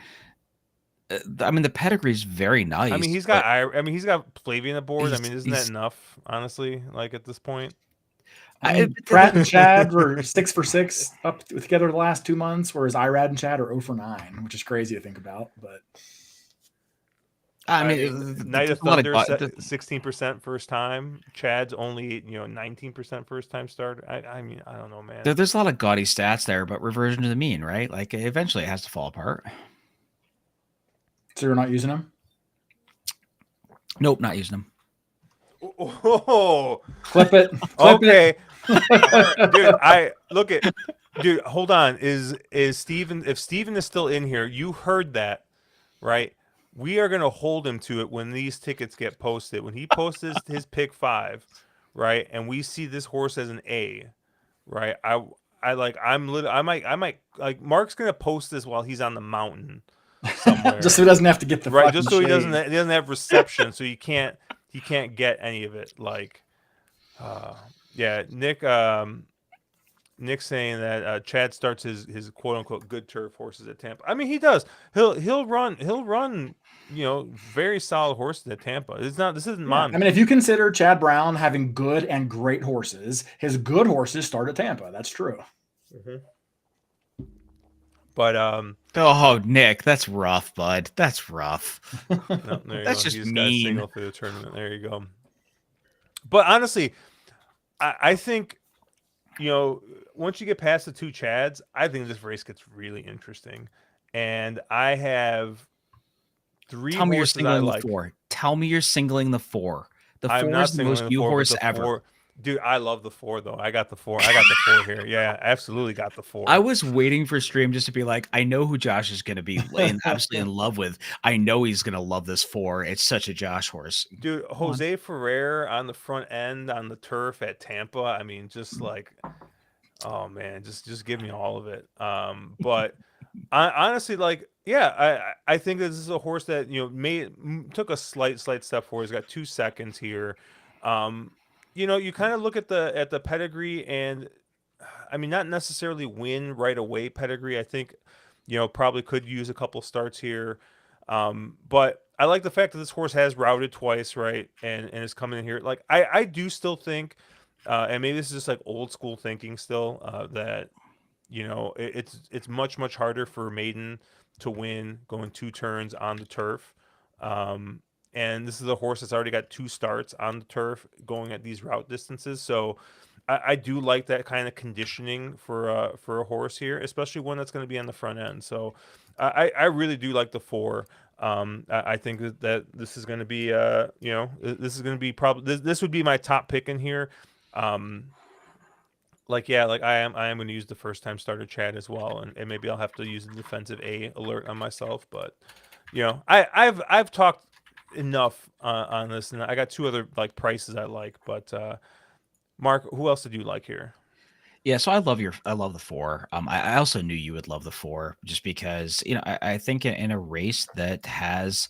I mean, the pedigree is very nice. I mean, he's got he's got Flavian aboard. I mean, isn't that he's- enough? Honestly, like at this point. I mean, Pratt and Chad were 6 for 6 up together the last 2 months, whereas Irad and Chad are 0 for 9, which is crazy to think about. But I mean, Night of there's a lot Thunder, 16% first time. Chad's only 19% first time starter. I mean, I don't know, man. there's a lot of gaudy stats there, but reversion to the mean, right? Like eventually it has to fall apart. so you're not using them? Nope, not using them. Oh, Clip it. okay. Dude, hold on. Is Steven, if Steven is still in here, you heard that, right? We are gonna hold him to it when these tickets get posted. When he posts his pick 5, right? And we see this horse as an A, right? I might like Mark's gonna post this while he's on the mountain somewhere. Just so he doesn't have to get the right, just so he shade. doesn't have reception, so he can't get any of it. Like, yeah, Nick's saying that Chad starts his quote unquote good turf horses at Tampa. I mean, he does. He'll run. Very solid horses at Tampa. This isn't Monmouth. I mean, if you consider Chad Brown having good and great horses, his good horses start at Tampa. That's true. Mm-hmm. But oh, Nick, that's rough, bud. That's rough. No, that's just He's mean. got a single for the tournament. There you go. But honestly, I think once you get past the 2 Chads, I think this race gets really interesting. And I have 3 Tell me you're horses I singling like. the 4. Tell me you're singling the 4. The 4 I'm not is the most singling you 4, but horse the ever. 4 dude, I love the 4 though. I got the 4. I got the 4 here. Yeah, absolutely got the 4. I was waiting for Stream just to be like, I know who Josh is going to be absolutely in love with. I know he's going to love this 4. It's such a Josh horse. Dude, Jose Ferrer on the front end on the turf at Tampa. I mean, just like, oh man, just give me all of it. But I honestly, like, yeah, I think this is a horse that took a slight step forward. He's got 2 seconds here. You kind of look at the pedigree, and I mean, not necessarily win right away pedigree. I think probably could use a couple starts here, but I like the fact that this horse has routed twice, right, and is coming in here. Like I do still think, and maybe this is just like old school thinking still, that it's much harder for maiden to win going 2 turns on the turf. And this is a horse that's already got 2 starts on the turf going at these route distances. So I do like that kind of conditioning for a horse here, especially one that's going to be on the front end. So I really do like the 4. I think that this is going to be this is going to be probably this would be my top pick in here. I am going to use the first time starter Chad as well, and maybe I'll have to use the defensive A alert on myself. But I've talked enough on this, and I got 2 other like prices I like. But Mark, who else did you like here? Yeah, so I love the 4. I also knew you would love the 4 just because I think in a race that has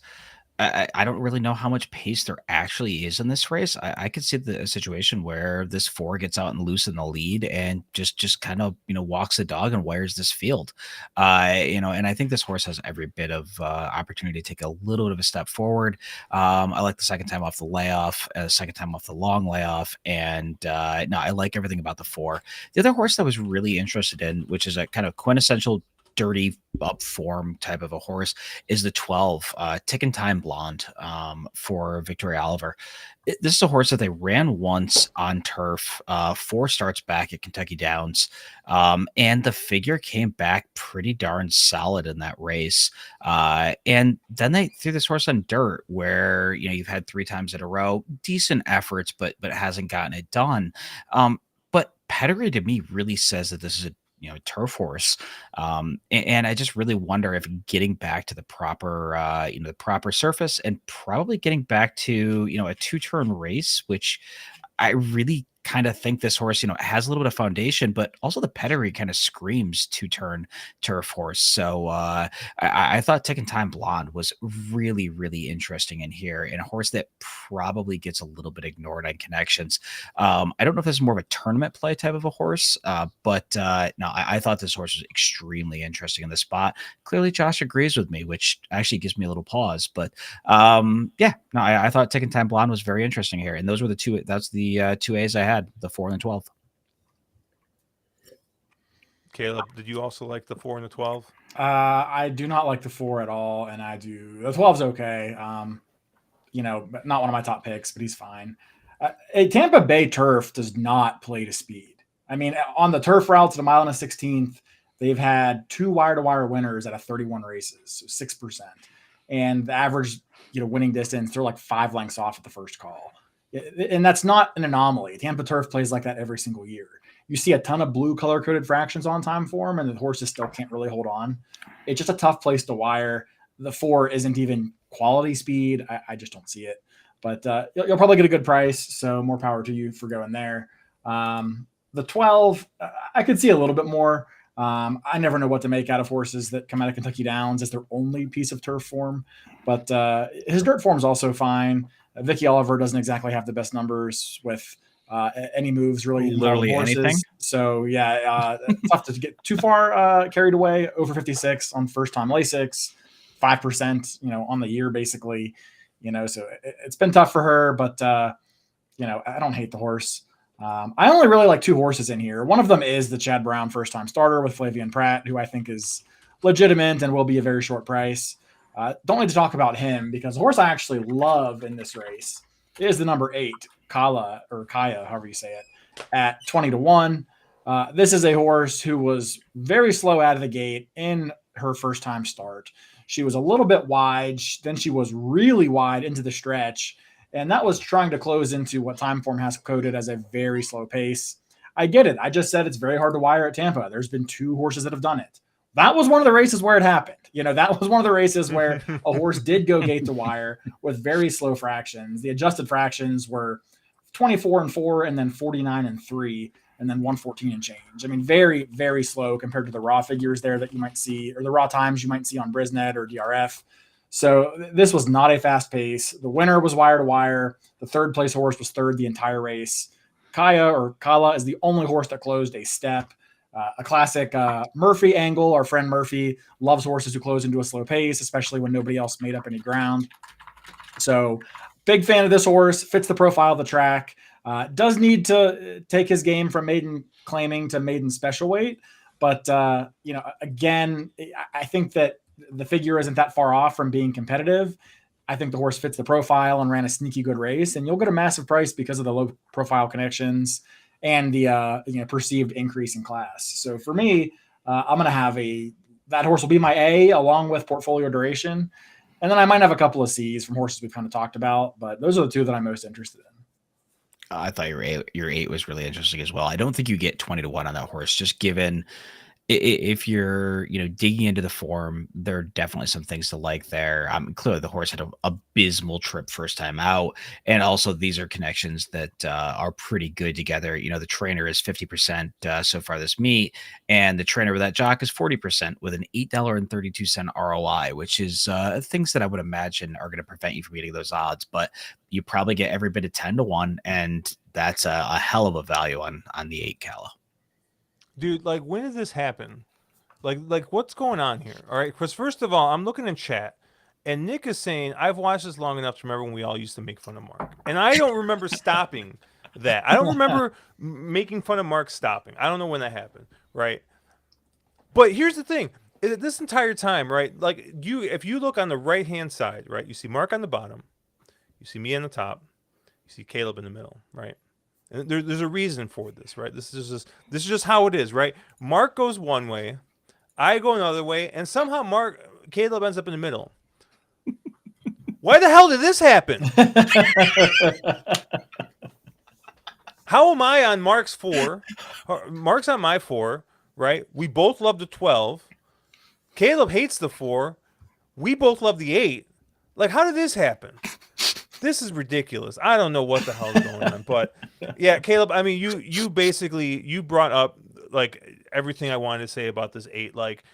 I don't really know how much pace there actually is in this race. I could see a situation where this 4 gets out and loose in the lead and just kind of walks the dog and wires this field. And I think this horse has every bit of opportunity to take a little bit of a step forward. I like the second time off the layoff, second time off the long layoff, and no, I like everything about the 4. The other horse that I was really interested in, which is a kind of quintessential dirty up form type of a horse, is the 12 Ticking Time Blonde for Victoria Oliver. This is a horse that they ran once on turf, 4 starts back at Kentucky Downs, and the figure came back pretty darn solid in that race. And then they threw this horse on dirt, where you've had 3 times in a row decent efforts, but hasn't gotten it done. But pedigree to me really says that this is a turf horse. And I just really wonder if getting back to the proper, the proper surface, and probably getting back to, a 2-turn race, which I really kind of think this horse, has a little bit of foundation, but also the pedigree kind of screams 2-turn turf horse. So I thought Ticking Time Blonde was really, really interesting in here, and a horse that probably gets a little bit ignored on connections. I don't know if this is more of a tournament play type of a horse, but no, I thought this horse was extremely interesting in the spot. Clearly, Josh agrees with me, which actually gives me a little pause. But yeah, no, I thought Ticking Time Blonde was very interesting here, and those were the two. That's the 2 A's I had, the 4 and the 12. Caleb, did you also like the 4 and the 12? I do not like the 4 at all, and I do the 12's okay. But not one of my top picks, but he's fine. A Tampa Bay turf does not play to speed. I mean, on the turf routes at a mile and a 16th, they've had 2 wire-to-wire winners out of 31 races, so 6%. And the average, winning distance, they're like 5 lengths off at the first call. And that's not an anomaly. Tampa turf plays like that every single year. You see a ton of blue color-coded fractions on time form, and the horses still can't really hold on. It's just a tough place to wire. The 4 isn't even quality speed. I just don't see it. But you'll probably get a good price, so more power to you for going there. The 12, I could see a little bit more. I never know what to make out of horses that come out of Kentucky Downs as their only piece of turf form. But his dirt form is also fine. Vicky Oliver doesn't exactly have the best numbers with any moves really. Literally anything. So yeah, tough to get too far carried away. Over 56 on first time Lasix, 5%, on the year basically. So it's been tough for her, but I don't hate the horse. I only really like 2 horses in here. One of them is the Chad Brown first time starter with Flavian Pratt, who I think is legitimate and will be a very short price. Don't need to talk about him because the horse I actually love in this race is the number 8, Kaya, however you say it, at 20-1. This is a horse who was very slow out of the gate in her first time start. She was a little bit wide, then she was really wide into the stretch, and that was trying to close into what time form has coded as a very slow pace. I get it. I just said it's very hard to wire at Tampa. There's been 2 horses that have done it. That was one of the races where it happened. That was one of the races where a horse did go gate to wire with very slow fractions. The adjusted fractions were 24-4 and then 49-3 and then 114 and change. I mean, very, very slow compared to the raw figures there that you might see, or the raw times you might see on Brisnet or DRF. So this was not a fast pace. The winner was wire to wire. The 3rd place horse was 3rd the entire race. Kala is the only horse that closed a step. A classic Murphy angle. Our friend Murphy loves horses who close into a slow pace, especially when nobody else made up any ground. So big fan of this horse, fits the profile of the track. Does need to take his game from maiden claiming to maiden special weight. But, again, I think that the figure isn't that far off from being competitive. I think the horse fits the profile and ran a sneaky good race, and you'll get a massive price because of the low profile connections and the perceived increase in class. So for me, I'm going to have that horse will be my A along with portfolio duration. And then I might have a couple of C's from horses we've kind of talked about, but those are the 2 that I'm most interested in. I thought your 8 was really interesting as well. I don't think you get 20-1 on that horse, just given if you're digging into the form, there are definitely some things to like there. Clearly the horse had an abysmal trip first time out, and also these are connections that are pretty good together. The trainer is 50% so far this meet, and the trainer with that jock is 40% with an $8.32 ROI, which is things that I would imagine are going to prevent you from getting those odds, but you probably get every bit of 10-1, and that's a hell of a value on the 8 Calla. Dude, like, when did this happen? Like what's going on here? All right, because first of all, I'm looking in chat, and Nick is saying I've watched this long enough to remember when we all used to make fun of Mark, and I don't remember stopping that. I don't remember making fun of Mark stopping. I don't know when that happened, right? But here's the thing: this entire time, right? Like if you look on the right hand side, right, you see Mark on the bottom, you see me on the top, you see Caleb in the middle, right? And there's a reason for this, right? This is just how it is, right? Mark goes one way, I go another way, and somehow Caleb ends up in the middle. Why the hell did this happen? How am I on Mark's 4? Mark's on my 4, right? We both love the 12. Caleb hates the 4. We both love the 8. Like, how did this happen? This is ridiculous. I don't know what the hell is going on, but yeah, Caleb. I mean, you basically brought up like everything I wanted to say about this 8. Like,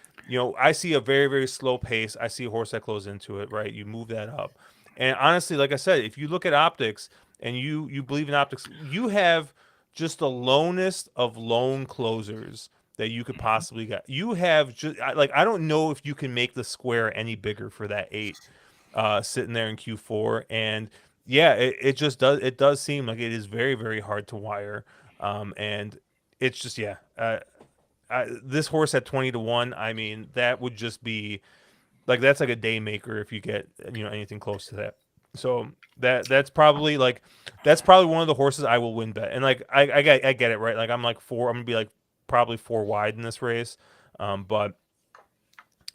I see a very, very slow pace. I see a horse that closes into it, right? You move that up, and honestly, like I said, if you look at optics and you believe in optics, you have just the lonest of lone closers that you could possibly get. You have just like, I don't know if you can make the square any bigger for that 8. Sitting there in Q4, and yeah, it just does. It does seem like it is very, very hard to wire, and it's just this horse at 20-1. I mean, that would just be like, that's like a day maker if you get anything close to that. So that's probably one of the horses I will win bet, and like I get it, right. Like I'm like 4. I'm gonna be like probably 4 wide in this race, but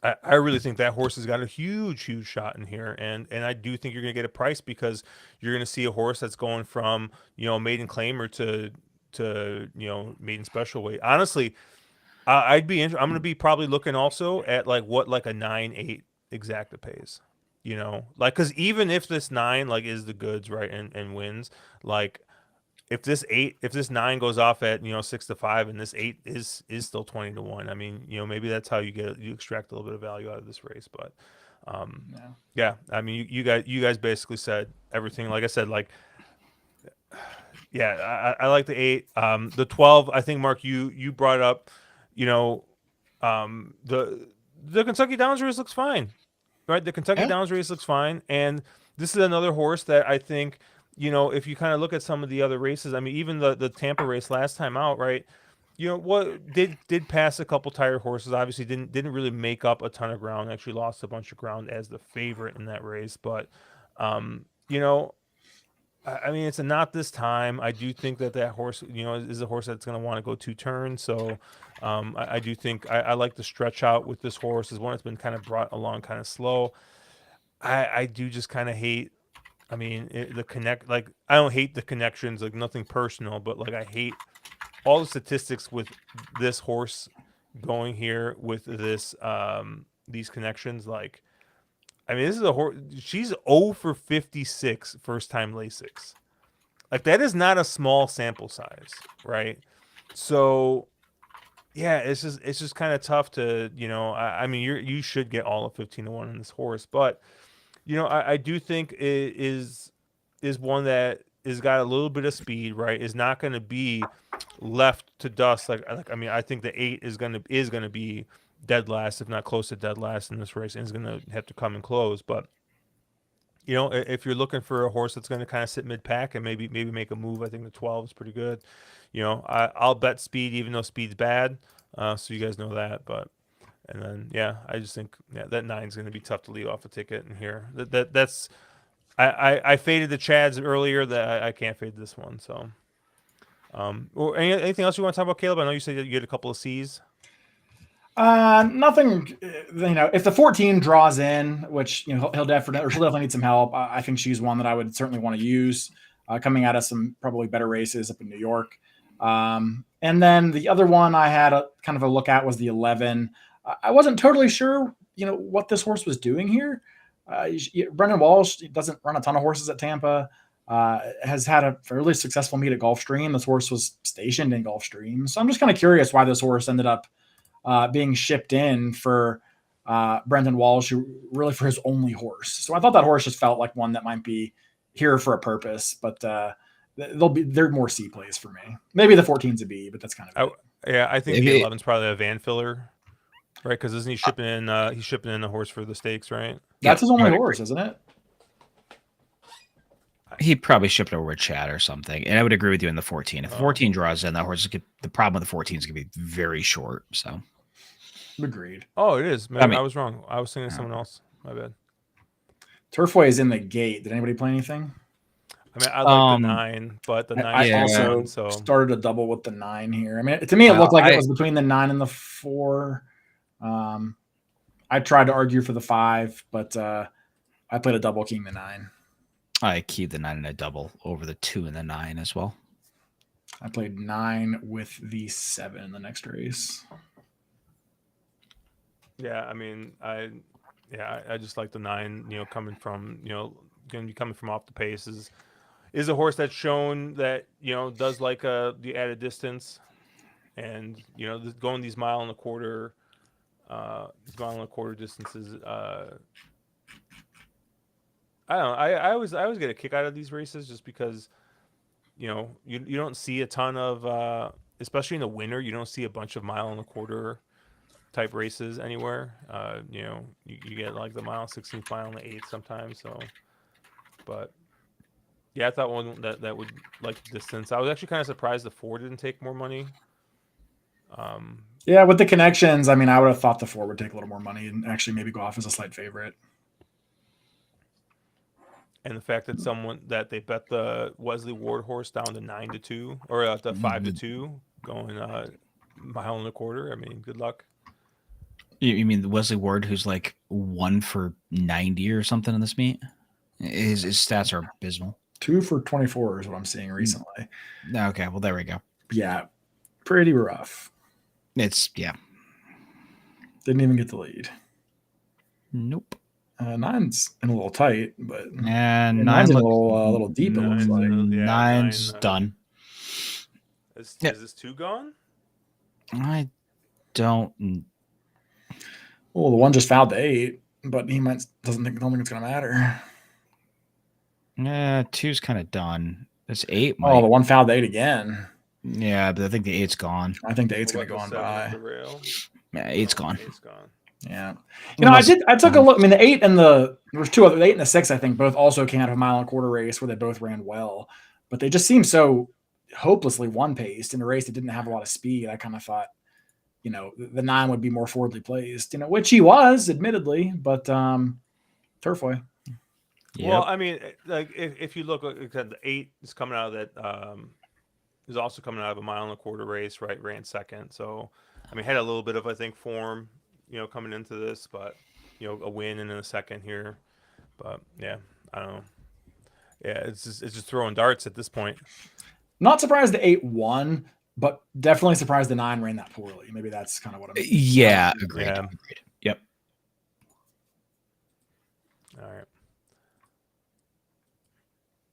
I really think that horse has got a huge, huge shot in here, and I do think you're going to get a price because you're going to see a horse that's going from maiden claimer to maiden special weight. Honestly, I'm going to be probably looking also at like what like a 9-8 exacta pays, like, because even if this 9 like is the goods, right, and wins, like, if this 9 goes off at 6-5, and this 8 is still 20-1, I mean, maybe that's how you extract a little bit of value out of this race. But yeah, I mean, you guys basically said everything. Like I said, like, yeah, I like the 8. The 12, I think, Mark, you brought up, the Kentucky Downs race looks fine, right? The Kentucky Downs race looks fine, and this is another horse that I think, if you kind of look at some of the other races, I mean, even the Tampa race last time out, right? What did pass a couple tired horses. Obviously, didn't really make up a ton of ground. Actually, lost a bunch of ground as the favorite in that race. But, I mean, it's a not this time. I do think that horse, is a horse that's going to want to go 2 turns. So, I do think I like the stretch out with this horse. Is one that's been kind of brought along kind of slow. I do just kind of hate. I mean, I don't hate the connections, like nothing personal, but like I hate all the statistics with this horse going here with this these connections. Like, I mean, this is a horse. She's 0 for 56 first time Lasix. Like, that is not a small sample size, right? So yeah, it's just kind of tough to I mean, you should get all of 15-1 in this horse, but. I do think it is one that has got a little bit of speed, right? Is not going to be left to dust. Like I mean, I think the 8 is going to be dead last, if not close to dead last in this race, and is going to have to come and close. But if you're looking for a horse that's going to kind of sit mid pack and maybe make a move, I think the 12 is pretty good. I'll bet speed, even though speed's bad. So you guys know that, but. And then, yeah, I just think that 9 is going to be tough to lead off a ticket in here. That's I faded the Chads earlier. That I can't fade this one. So, or anything else you want to talk about, Caleb? I know you said you had a couple of C's. Nothing. If the 14 draws in, which she'll definitely need some help. I think she's one that I would certainly want to use coming out of some probably better races up in New York. And then the other one I had a kind of a look at was the 11. I wasn't totally sure, what this horse was doing here. Brendan Walsh doesn't run a ton of horses at Tampa. Has had a fairly successful meet at Gulfstream. This horse was stationed in Gulfstream, so I'm just kind of curious why this horse ended up being shipped in for Brendan Walsh, really for his only horse. So I thought that horse just felt like one that might be here for a purpose, but they're more C plays for me. Maybe the 14's a B, but that's kind of it. Yeah, I think the 11's probably a van filler, right? Because isn't he shipping in? He's shipping in the horse for the stakes, right? That's his only horse, isn't it? He probably shipped over with Chad or something. And I would agree with you in the 14. If the 14 draws in, that horse the problem with the 14 is going to be very short. So agreed. Oh, it is. Maybe I was wrong. I was thinking of someone else. My bad. Turfway is in the gate. Did anybody play anything? I mean, I like the 9, but the 9. I also started a double with the 9 here. I mean, to me, it looked like it was between the 9 and the 4. I tried to argue for the 5, but I played a double king the 9. I keyed the 9 and a double over the 2 and the 9 as well. I played 9 with the 7 in the next race. Yeah, I mean, I just like the 9. Coming from going to be coming from off the pace is a horse that's shown that does like the added distance, and going these mile and a quarter distances. I don't know. I always get a kick out of these races just because, you don't see a ton of, especially in the winter, you don't see a bunch of mile and a quarter type races anywhere. You get like the mile, 16th mile, and the 8th sometimes. So, but yeah, I thought one that would like distance. I was actually kind of surprised the 4 didn't take more money. Yeah, with the connections, I mean, I would have thought the 4 would take a little more money and actually maybe go off as a slight favorite. And the fact that they bet the Wesley Ward horse down to 9-2 or to 5-2 going mile and a quarter. I mean, good luck. You mean the Wesley Ward, who's like 1 for 90 or something in this meet? His stats are abysmal. 2 for 24 is what I'm seeing recently. Okay, well there we go. Yeah, pretty rough. Didn't even get the lead. Nope. 9's in a little tight, but and 9's a little deep. It looks like 9's done. Is this 2 gone? I don't. Well, the 1 just fouled the 8, but he don't think it's gonna matter. Yeah, 2's kind of done. This 8. The 1 fouled the 8 again. Yeah, but I think the 8's gone. I think the 8's gonna go on by. Yeah, 8's gone. Yeah, I took a look. I mean, the 8 and there was 2 other, the 8 and the 6. I think both also came out of a mile and a quarter race where they both ran well, but they just seemed so hopelessly one paced in a race that didn't have a lot of speed. I kind of thought, the 9 would be more forwardly placed, which he was, admittedly, but Turfway. Yep. Well, I mean, like if you look, the 8 is coming out of that. Is also coming out of a mile and a quarter race, right? Ran second, so I mean, had a little bit of form. Coming into this, but a win and then a second here, but yeah, I don't know. Yeah, it's just throwing darts at this point. Not surprised the 8 won, but definitely surprised the 9 ran that poorly. Maybe that's kind of what I'm. Yeah, agreed. Yeah. Agreed. Yep. All right.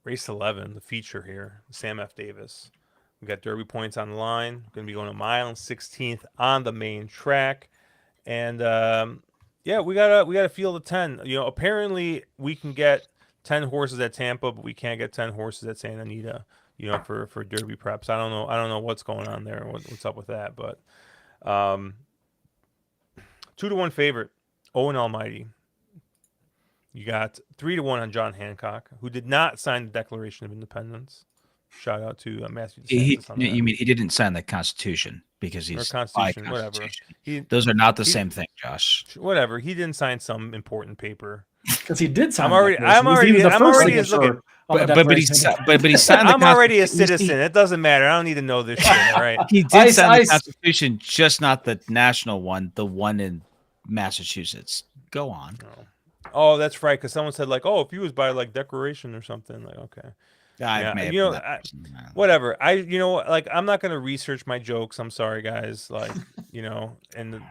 Race 11, the feature here, Sam F. Davis. We got Derby points on the line. Going to be going a mile and 16th on the main track. And we gotta field of 10. Apparently we can get 10 horses at Tampa, but we can't get 10 horses at Santa Anita. For Derby preps. I don't know what's going on there. What's up with that? But 2-1 favorite, Owen Almighty. You got 3-1 on John Hancock, who did not sign the Declaration of Independence. Shout out to Matthew. You mean he didn't sign the Constitution because he's Constitution, whatever. Those are not the same thing, Josh. Whatever. He didn't sign some important paper. Because he did sign. I'm already looking. But he signed. I'm already a citizen. It doesn't matter. I don't need to know this shit. All right. He did sign the Constitution, just not the national one. The one in Massachusetts. Go on. Oh, that's right. Because someone said if he was by Declaration or something. Okay. I Yeah, may have you been know, that person. I don't know. whatever. Like I'm not gonna research my jokes. I'm sorry, guys. Like, and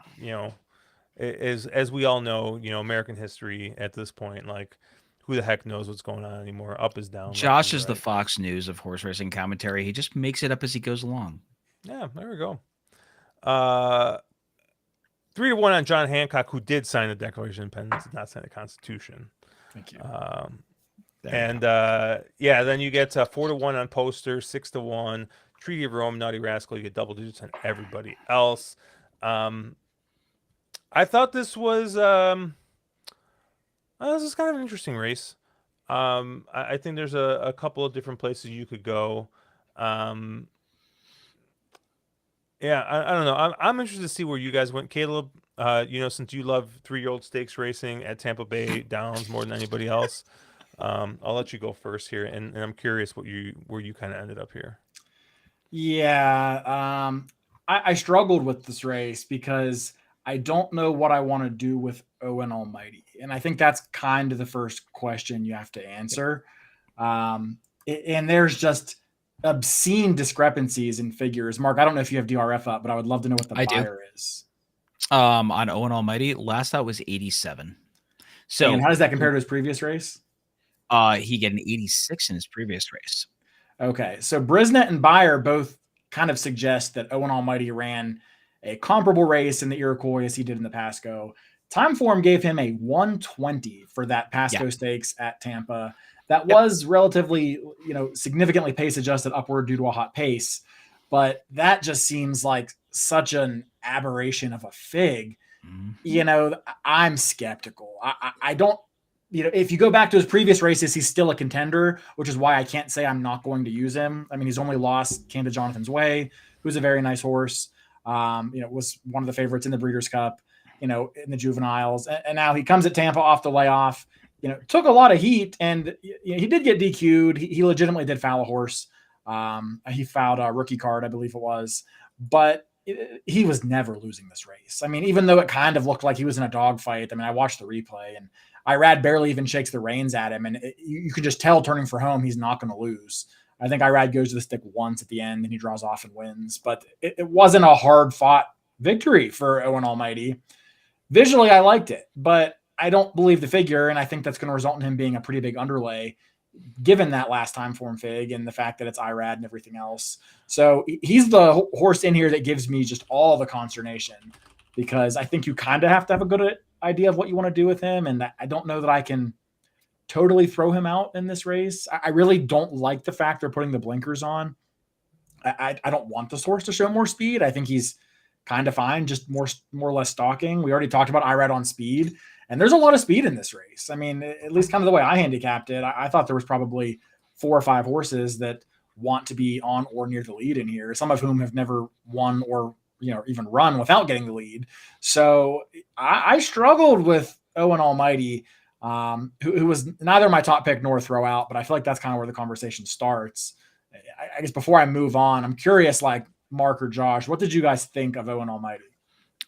as we all know, American history at this point, like, who the heck knows what's going on anymore? Up is down, left Josh is is the right. Fox News of horse racing commentary. He just makes it up as he goes along. Yeah, there we go. Uh, 3-1 on John Hancock, who did sign the Declaration of Independence, did not sign the Constitution. Thank you. There you And go. yeah, then you get 4-1 on Poster, 6-1, Treaty of Rome, Naughty Rascal. You get double digits on everybody else. I thought this is kind of an interesting race. I think there's a couple of different places you could go. Um, yeah, I don't know. I'm interested to see where you guys went, Caleb. Since you love 3-year-old stakes racing at Tampa Bay Downs more than anybody else, I'll let you go first here, and I'm curious where you kind of ended up here. Yeah, I struggled with this race because I don't know what I want to do with Owen Almighty, and I think that's kind of the first question you have to answer. And there's just obscene discrepancies in figures. Mark, I don't know if you have DRF up, but I would love to know what the I do. buyer is. On Owen Almighty, last out was 87. So And how does that compare to his previous race? he get an 86 in his previous race. Okay, so Brisnet and Beyer both kind of suggest that Owen Almighty ran a comparable race in the Iroquois as he did in the Pasco. Timeform gave him a 120 for that Pasco Stakes at Tampa. That was relatively, significantly pace adjusted upward due to a hot pace, but that just seems like such an aberration of a fig. I'm skeptical. I don't if you go back to his previous races, he's still a contender, which is why I can't say I'm not going to use him. I mean, he's only lost Came to Jonathan's Way, who's a very nice horse. Was one of the favorites in the Breeders' Cup, in the juveniles. And now he comes at Tampa off the layoff, took a lot of heat, and he did get DQ'd. He legitimately did foul a horse. He fouled a rookie card, I believe it was. But he was never losing this race. I mean, even though it kind of looked like he was in a dogfight. I mean, I watched the replay, and Irad barely even shakes the reins at him, and you can just tell turning for home he's not going to lose. I think Irad goes to the stick once at the end, and he draws off and wins. But it wasn't a hard-fought victory for Owen Almighty. Visually, I liked it, but I don't believe the figure, and I think that's going to result in him being a pretty big underlay, given that last time form fig and the fact that it's Irad and everything else. So he's the horse in here that gives me just all the consternation, because I think you kind of have to have a good idea of what you want to do with him. And I don't know that I can totally throw him out in this race. I really don't like the fact they're putting the blinkers on. I don't want this horse to show more speed. I think he's kind of fine, just more or less stalking. We already talked about Irad on speed, and there's a lot of speed in this race. I mean, at least kind of the way I handicapped it, I thought there was probably 4 or 5 horses that want to be on or near the lead in here, some of whom have never won or even run without getting the lead. So I struggled with Owen Almighty, who was neither my top pick nor throw out, but I feel like that's kind of where the conversation starts. I guess before I move on, I'm curious, like Mark or Josh, what did you guys think of Owen Almighty?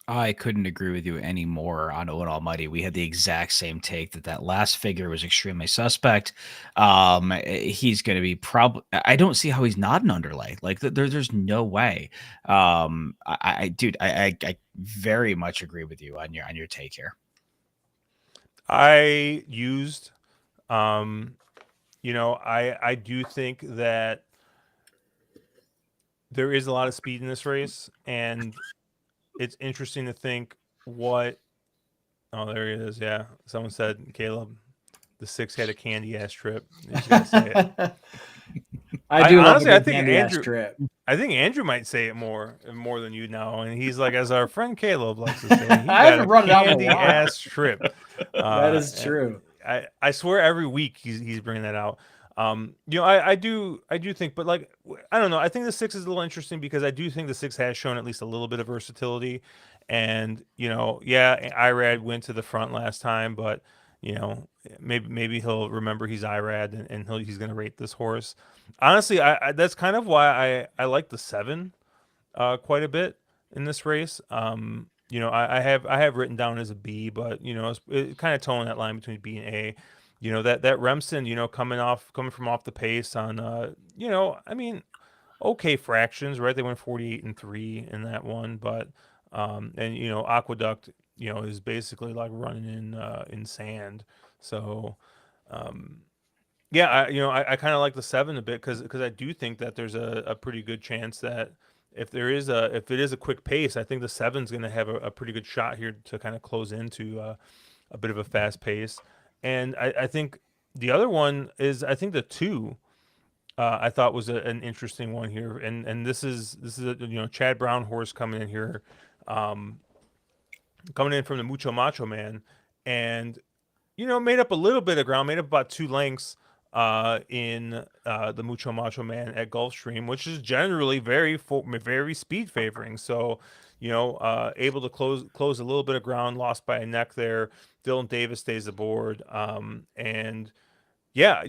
I couldn't agree with you anymore on Owen Almighty. We had the exact same take that last figure was extremely suspect. He's going to be I don't see how he's not an underlay. Like there's no way. I very much agree with you on your take here. I used, I do think that there is a lot of speed in this race, and it's interesting to think what. Oh, there he is. Yeah, someone said, Caleb, the 6 had a candy ass trip. You just gotta say it. I do honestly, love I think Andrew trip. I think Andrew might say it more than you now, and he's like, as our friend Caleb likes to say, he I got haven't a brought it out in a candy while. ass trip. That is true. I swear every week he's bringing that out. I do think, but like, I don't know. I think the 6 is a little interesting because I do think the 6 has shown at least a little bit of versatility, and Irad went to the front last time, but maybe he'll remember he's Irad and he's going to rate this horse. Honestly, I that's kind of why I like the 7 quite a bit in this race. I have written down as a B, but it's kind of towing that line between B and A. that Remsen, coming from off the pace on, I mean, okay fractions, right? They went 48-3 in that one, but and Aqueduct, is basically like running in sand. So yeah, I kind of like the 7 a bit because I do think that there's a pretty good chance that if it is a quick pace, I think the 7's going to have a pretty good shot here to kind of close into a bit of a fast pace. And I think the other one is, I think the 2 I thought was an interesting one here, and this is a Chad Brown horse coming in here, um, coming in from the Mucho Macho Man, and made up a little bit of ground, made up about 2 lengths in the Mucho Macho Man at Gulfstream, which is generally very speed favoring. So, able to close a little bit of ground, lost by a neck there. Dylan Davis stays aboard, and yeah,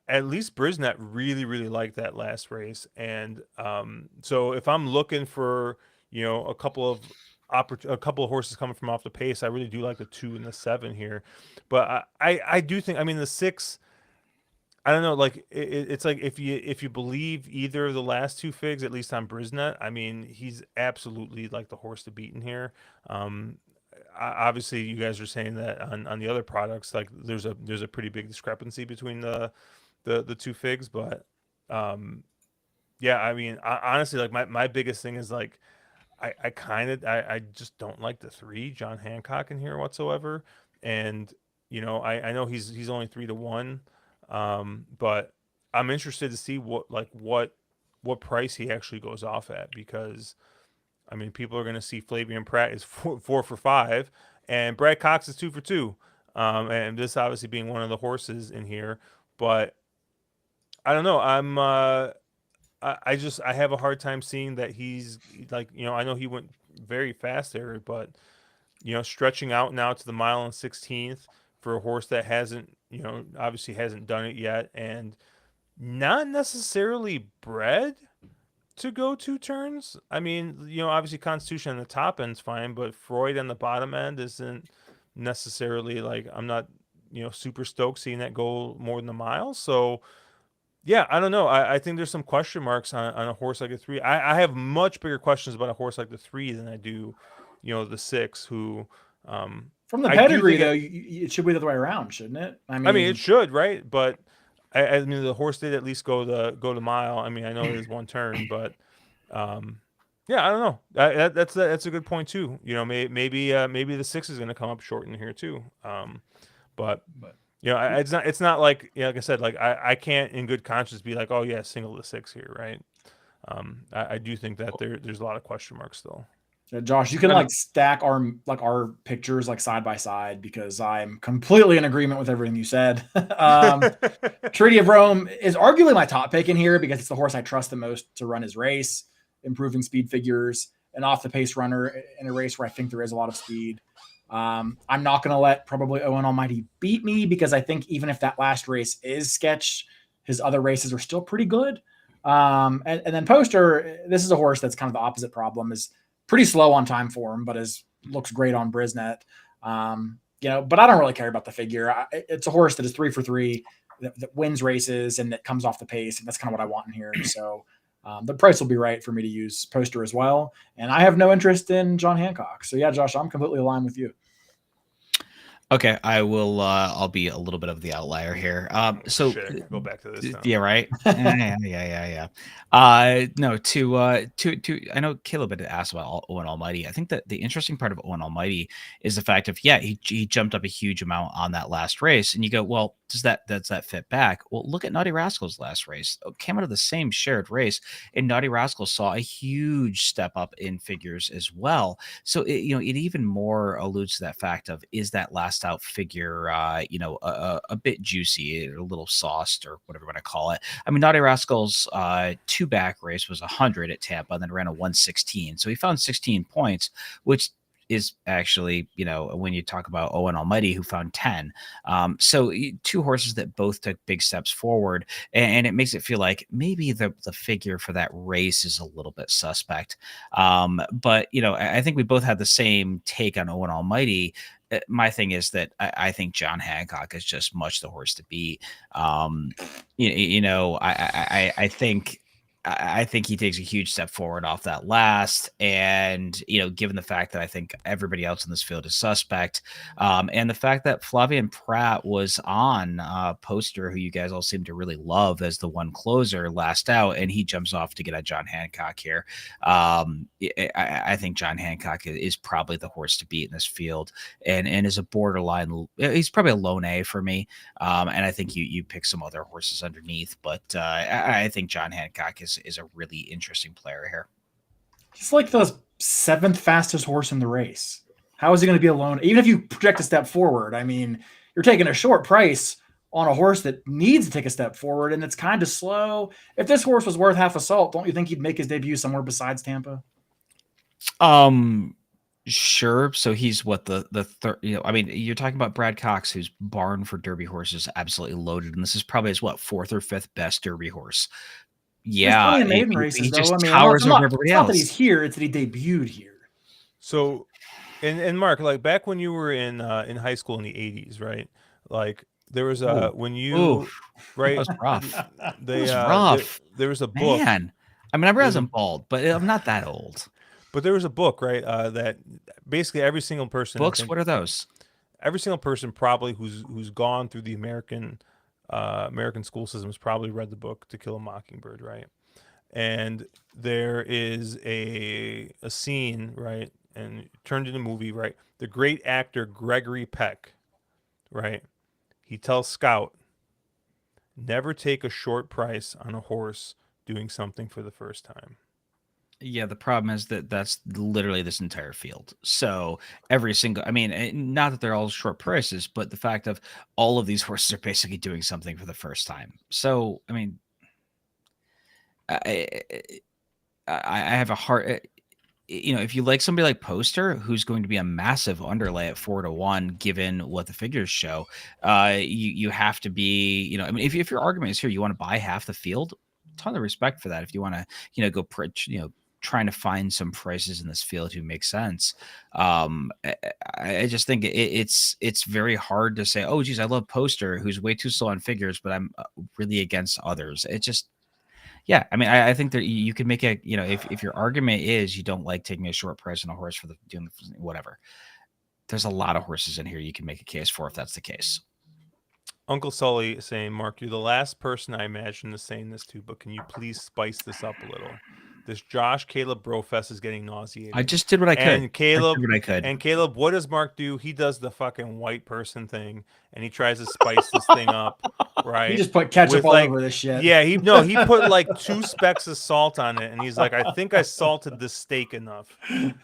at least Brisnet really, really liked that last race, and so if I'm looking for a couple of a couple of horses coming from off the pace, I really do like the 2 and the 7 here, but I do think, I mean, the 6. I don't know, like it's like if you believe either of the last 2 figs, at least on Brisnet, I mean, he's absolutely like the horse to beat in here. Um, Obviously, you guys are saying that on the other products, like there's a pretty big discrepancy between the 2 figs, but um, yeah, I mean, honestly, like my biggest thing is like I just don't like the 3 John Hancock in here whatsoever, and I know he's only 3-1, but I'm interested to see what price he actually goes off at, because I mean, people are going to see Flavian Pratt is 4 for 5, and Brad Cox is 2 for 2. And this obviously being one of the horses in here, but I don't know. I have a hard time seeing that he's like, I know he went very fast there, but stretching out now to the mile and 16th for a horse that hasn't, obviously hasn't done it yet, and not necessarily bred to go 2 turns. I mean, obviously Constitution on the top end's fine, but Freud on the bottom end isn't necessarily like, I'm not, super stoked seeing that go more than a mile. So yeah, I don't know. I think there's some question marks on a horse like a 3. I have much bigger questions about a horse like the 3 than I do, the 6, who From the I do pedigree, think though, it should be the other way around, shouldn't it? I I mean, it mean, should, right? But I mean, the horse did at least go the mile. I mean, I know it is 1 turn, but yeah, I don't know. That's a good point too. Maybe the 6 is going to come up short in here too. But it's not like, like I said, like I can't in good conscience be like, oh yeah, single the 6 here, right? I do think that there's a lot of question marks still. Josh, you can like stack our pictures like side by side, because I'm completely in agreement with everything you said. Treaty of Rome is arguably my top pick in here because it's the horse I trust the most to run his race, improving speed figures, an off the pace runner in a race where I think there is a lot of speed. I'm not going to let probably Owen Almighty beat me, because I think even if that last race is sketch, his other races are still pretty good. And then Poster, this is a horse that's kind of the opposite problem, is pretty slow on time form, but looks great on Brisnet. But I don't really care about the figure. It's a horse that is 3 for 3, that wins races and that comes off the pace, and that's kind of what I want in here. So the price will be right for me to use Poster as well. And I have no interest in John Hancock. So yeah, Josh, I'm completely aligned with you. Okay, I will. I'll be a little bit of the outlier here. So Shit, go back to this now. yeah, right. Yeah. No, to I know Caleb had asked about Owen Almighty. I think that the interesting part of Owen Almighty is the fact of, he jumped up a huge amount on that last race, and you go, well, does that fit back? Well, look at Naughty Rascals last race. Came out of the same shared race, and Naughty Rascals saw a huge step up in figures as well. So it even more alludes to that fact of, is that last out figure a bit juicy, a little sauced, or whatever you want to call it. I mean, Naughty Rascals 2 back race was 100 at Tampa, and then ran a 116, so he found 16 points, which is actually, when you talk about Owen Almighty, who found 10. So 2 horses that both took big steps forward, and it makes it feel like maybe the figure for that race is a little bit suspect. But I think we both had the same take on Owen Almighty. my thing is that I think John Hancock is just much the horse to beat. I think I think he takes a huge step forward off that last, and given the fact that I think everybody else in this field is suspect, and the fact that Flavian Pratt was on Poster, who you guys all seem to really love as the one closer last out, and he jumps off to get at John Hancock here. I think John Hancock is probably the horse to beat in this field, and is a borderline. He's probably a lone A for me, and I think you pick some other horses underneath, but I think John Hancock is a really interesting player here. He's like the 7th fastest horse in the race. How is he going to be alone? Even if you project a step forward, I mean, you're taking a short price on a horse that needs to take a step forward, and it's kind of slow. If this horse was worth half a salt, don't you think he'd make his debut somewhere besides Tampa? Sure. So he's what the third, I mean, you're talking about Brad Cox, whose barn for Derby horses absolutely loaded. And this is probably his 4th or 5th best Derby horse. Yeah. There's plenty of maiden races, he though. just I mean, towers over it's everybody not that else. he's here, it's that he debuted here. So, and Mark, like back when you were in high school in the 80s, right? Like there was when you right, that was rough. They, It was rough. there was a book. Man, I mean, I realize I'm bald, but I'm not that old. But there was a book, right? That basically every single person. Books. What are those? Every single person probably who's gone through the American school system has probably read the book To Kill a Mockingbird, right? And there is a scene, right, and turned into a movie, right? The great actor Gregory Peck, right? He tells Scout, never take a short price on a horse doing something for the first time. Yeah, the problem is that that's literally this entire field. So every single, I mean, not that they're all short prices, but the fact of all of these horses are basically doing something for the first time. So, I mean, I have a hard, if you like somebody like Poster, who's going to be a massive underlay at 4-1, given what the figures show, you have to be, I mean, if your argument is here, you want to buy half the field, ton of respect for that. If you want to, go, trying to find some prices in this field who make sense. I just think it's very hard to say, oh, geez, I love Poster, who's way too slow on figures, but I'm really against others. It just, yeah. I mean, I think that you can make a, if your argument is you don't like taking a short price on a horse for doing whatever, there's a lot of horses in here you can make a case for if that's the case. Uncle Sully saying, Mark, you're the last person I imagine is saying this to, but can you please spice this up a little? This Josh Caleb Brofest is getting nauseating. I just did what I could. And Caleb, I did what I could. And Caleb, what does Mark do? He does the fucking white person thing, and he tries to spice this thing up, right? He just put ketchup all over this shit. Yeah, he put like 2 specks of salt on it, and he's like, I think I salted this steak enough.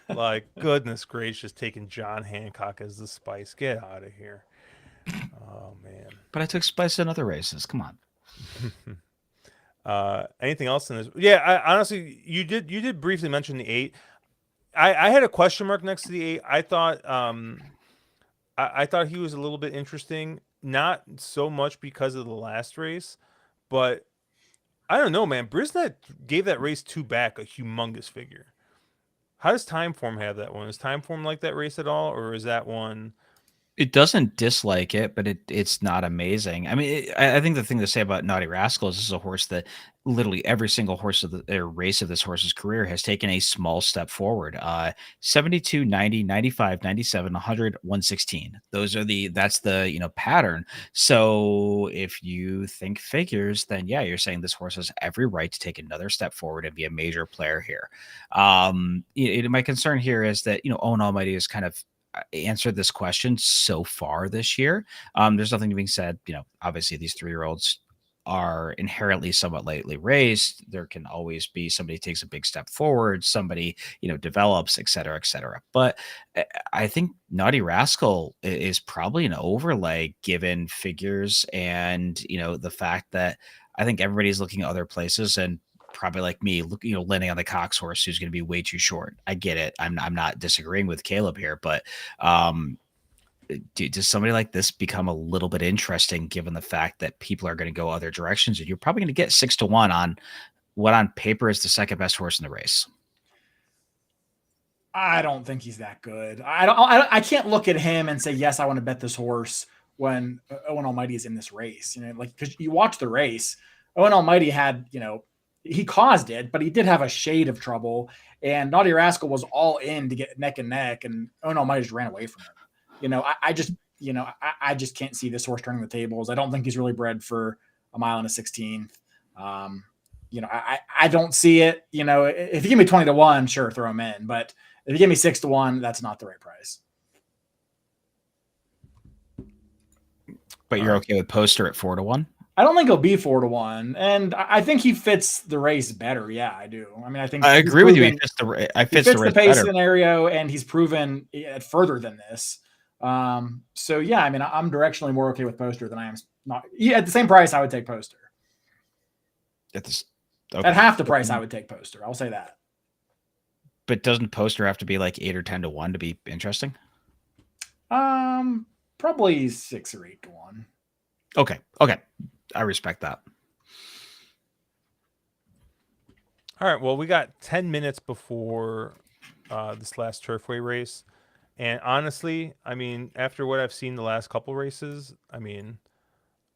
Like, goodness gracious, taking John Hancock as the spice. Get out of here. Oh man. But I took spice in other races. Come on. Anything else in this? Yeah, honestly, you did briefly mention the 8. I had a question mark next to the 8. I thought I thought he was a little bit interesting, not so much because of the last race, but I don't know, man. Brisnet gave that race 2 back a humongous figure. How does Timeform have that one? Is Timeform like that race at all, or is that one? It doesn't dislike it, but it's not amazing. I mean, I think the thing to say about Naughty Rascal is this is a horse that literally every single horse of the race of this horse's career has taken a small step forward. 72, 90, 95, 97, 100, 116. That's the pattern. So if you think figures, then yeah, you're saying this horse has every right to take another step forward and be a major player here. My concern here is that Owen Almighty is kind of answered this question so far this year. There's nothing being said. Obviously these 3-year-olds are inherently somewhat lately raised. There can always be somebody takes a big step forward, somebody, develops, et cetera, et cetera. But I think Naughty Rascal is probably an overlay given figures and, the fact that I think everybody's looking at other places and probably like me, landing on the Cox horse who's going to be way too short. I get it. I'm not disagreeing with Caleb here, but does somebody like this become a little bit interesting given the fact that people are going to go other directions and you're probably going to get 6-1 on what on paper is the second best horse in the race? I don't think he's that good. I can't look at him and say, yes, I want to bet this horse when Owen Almighty is in this race. Like, because you watch the race, Owen Almighty had, he caused it, but he did have a shade of trouble. And Naughty Rascal was all in to get neck and neck, and Owen Almighty just ran away from him. I just can't see this horse turning the tables. I don't think he's really bred for a mile and a 16th. I don't see it. If you give me 20-1, sure, throw him in. But if you give me 6-1, that's not the right price. But you're okay with Poster at 4-1? I don't think he'll be 4-1, and I think he fits the race better. Yeah, I do. I mean, I think I agree with you. He fits the race pace better. scenario, and he's proven it further than this. So yeah, I mean, I'm directionally more okay with Poster than I am not. Yeah, at the same price, I would take Poster. At half the price, I would take Poster. I'll say that. But doesn't Poster have to be like 8 or 10-1 to be interesting? Probably 6 or 8-1. Okay. I respect that. All right. Well, we got 10 minutes before this last Turfway race. And honestly, I mean, after what I've seen the last couple races, I mean,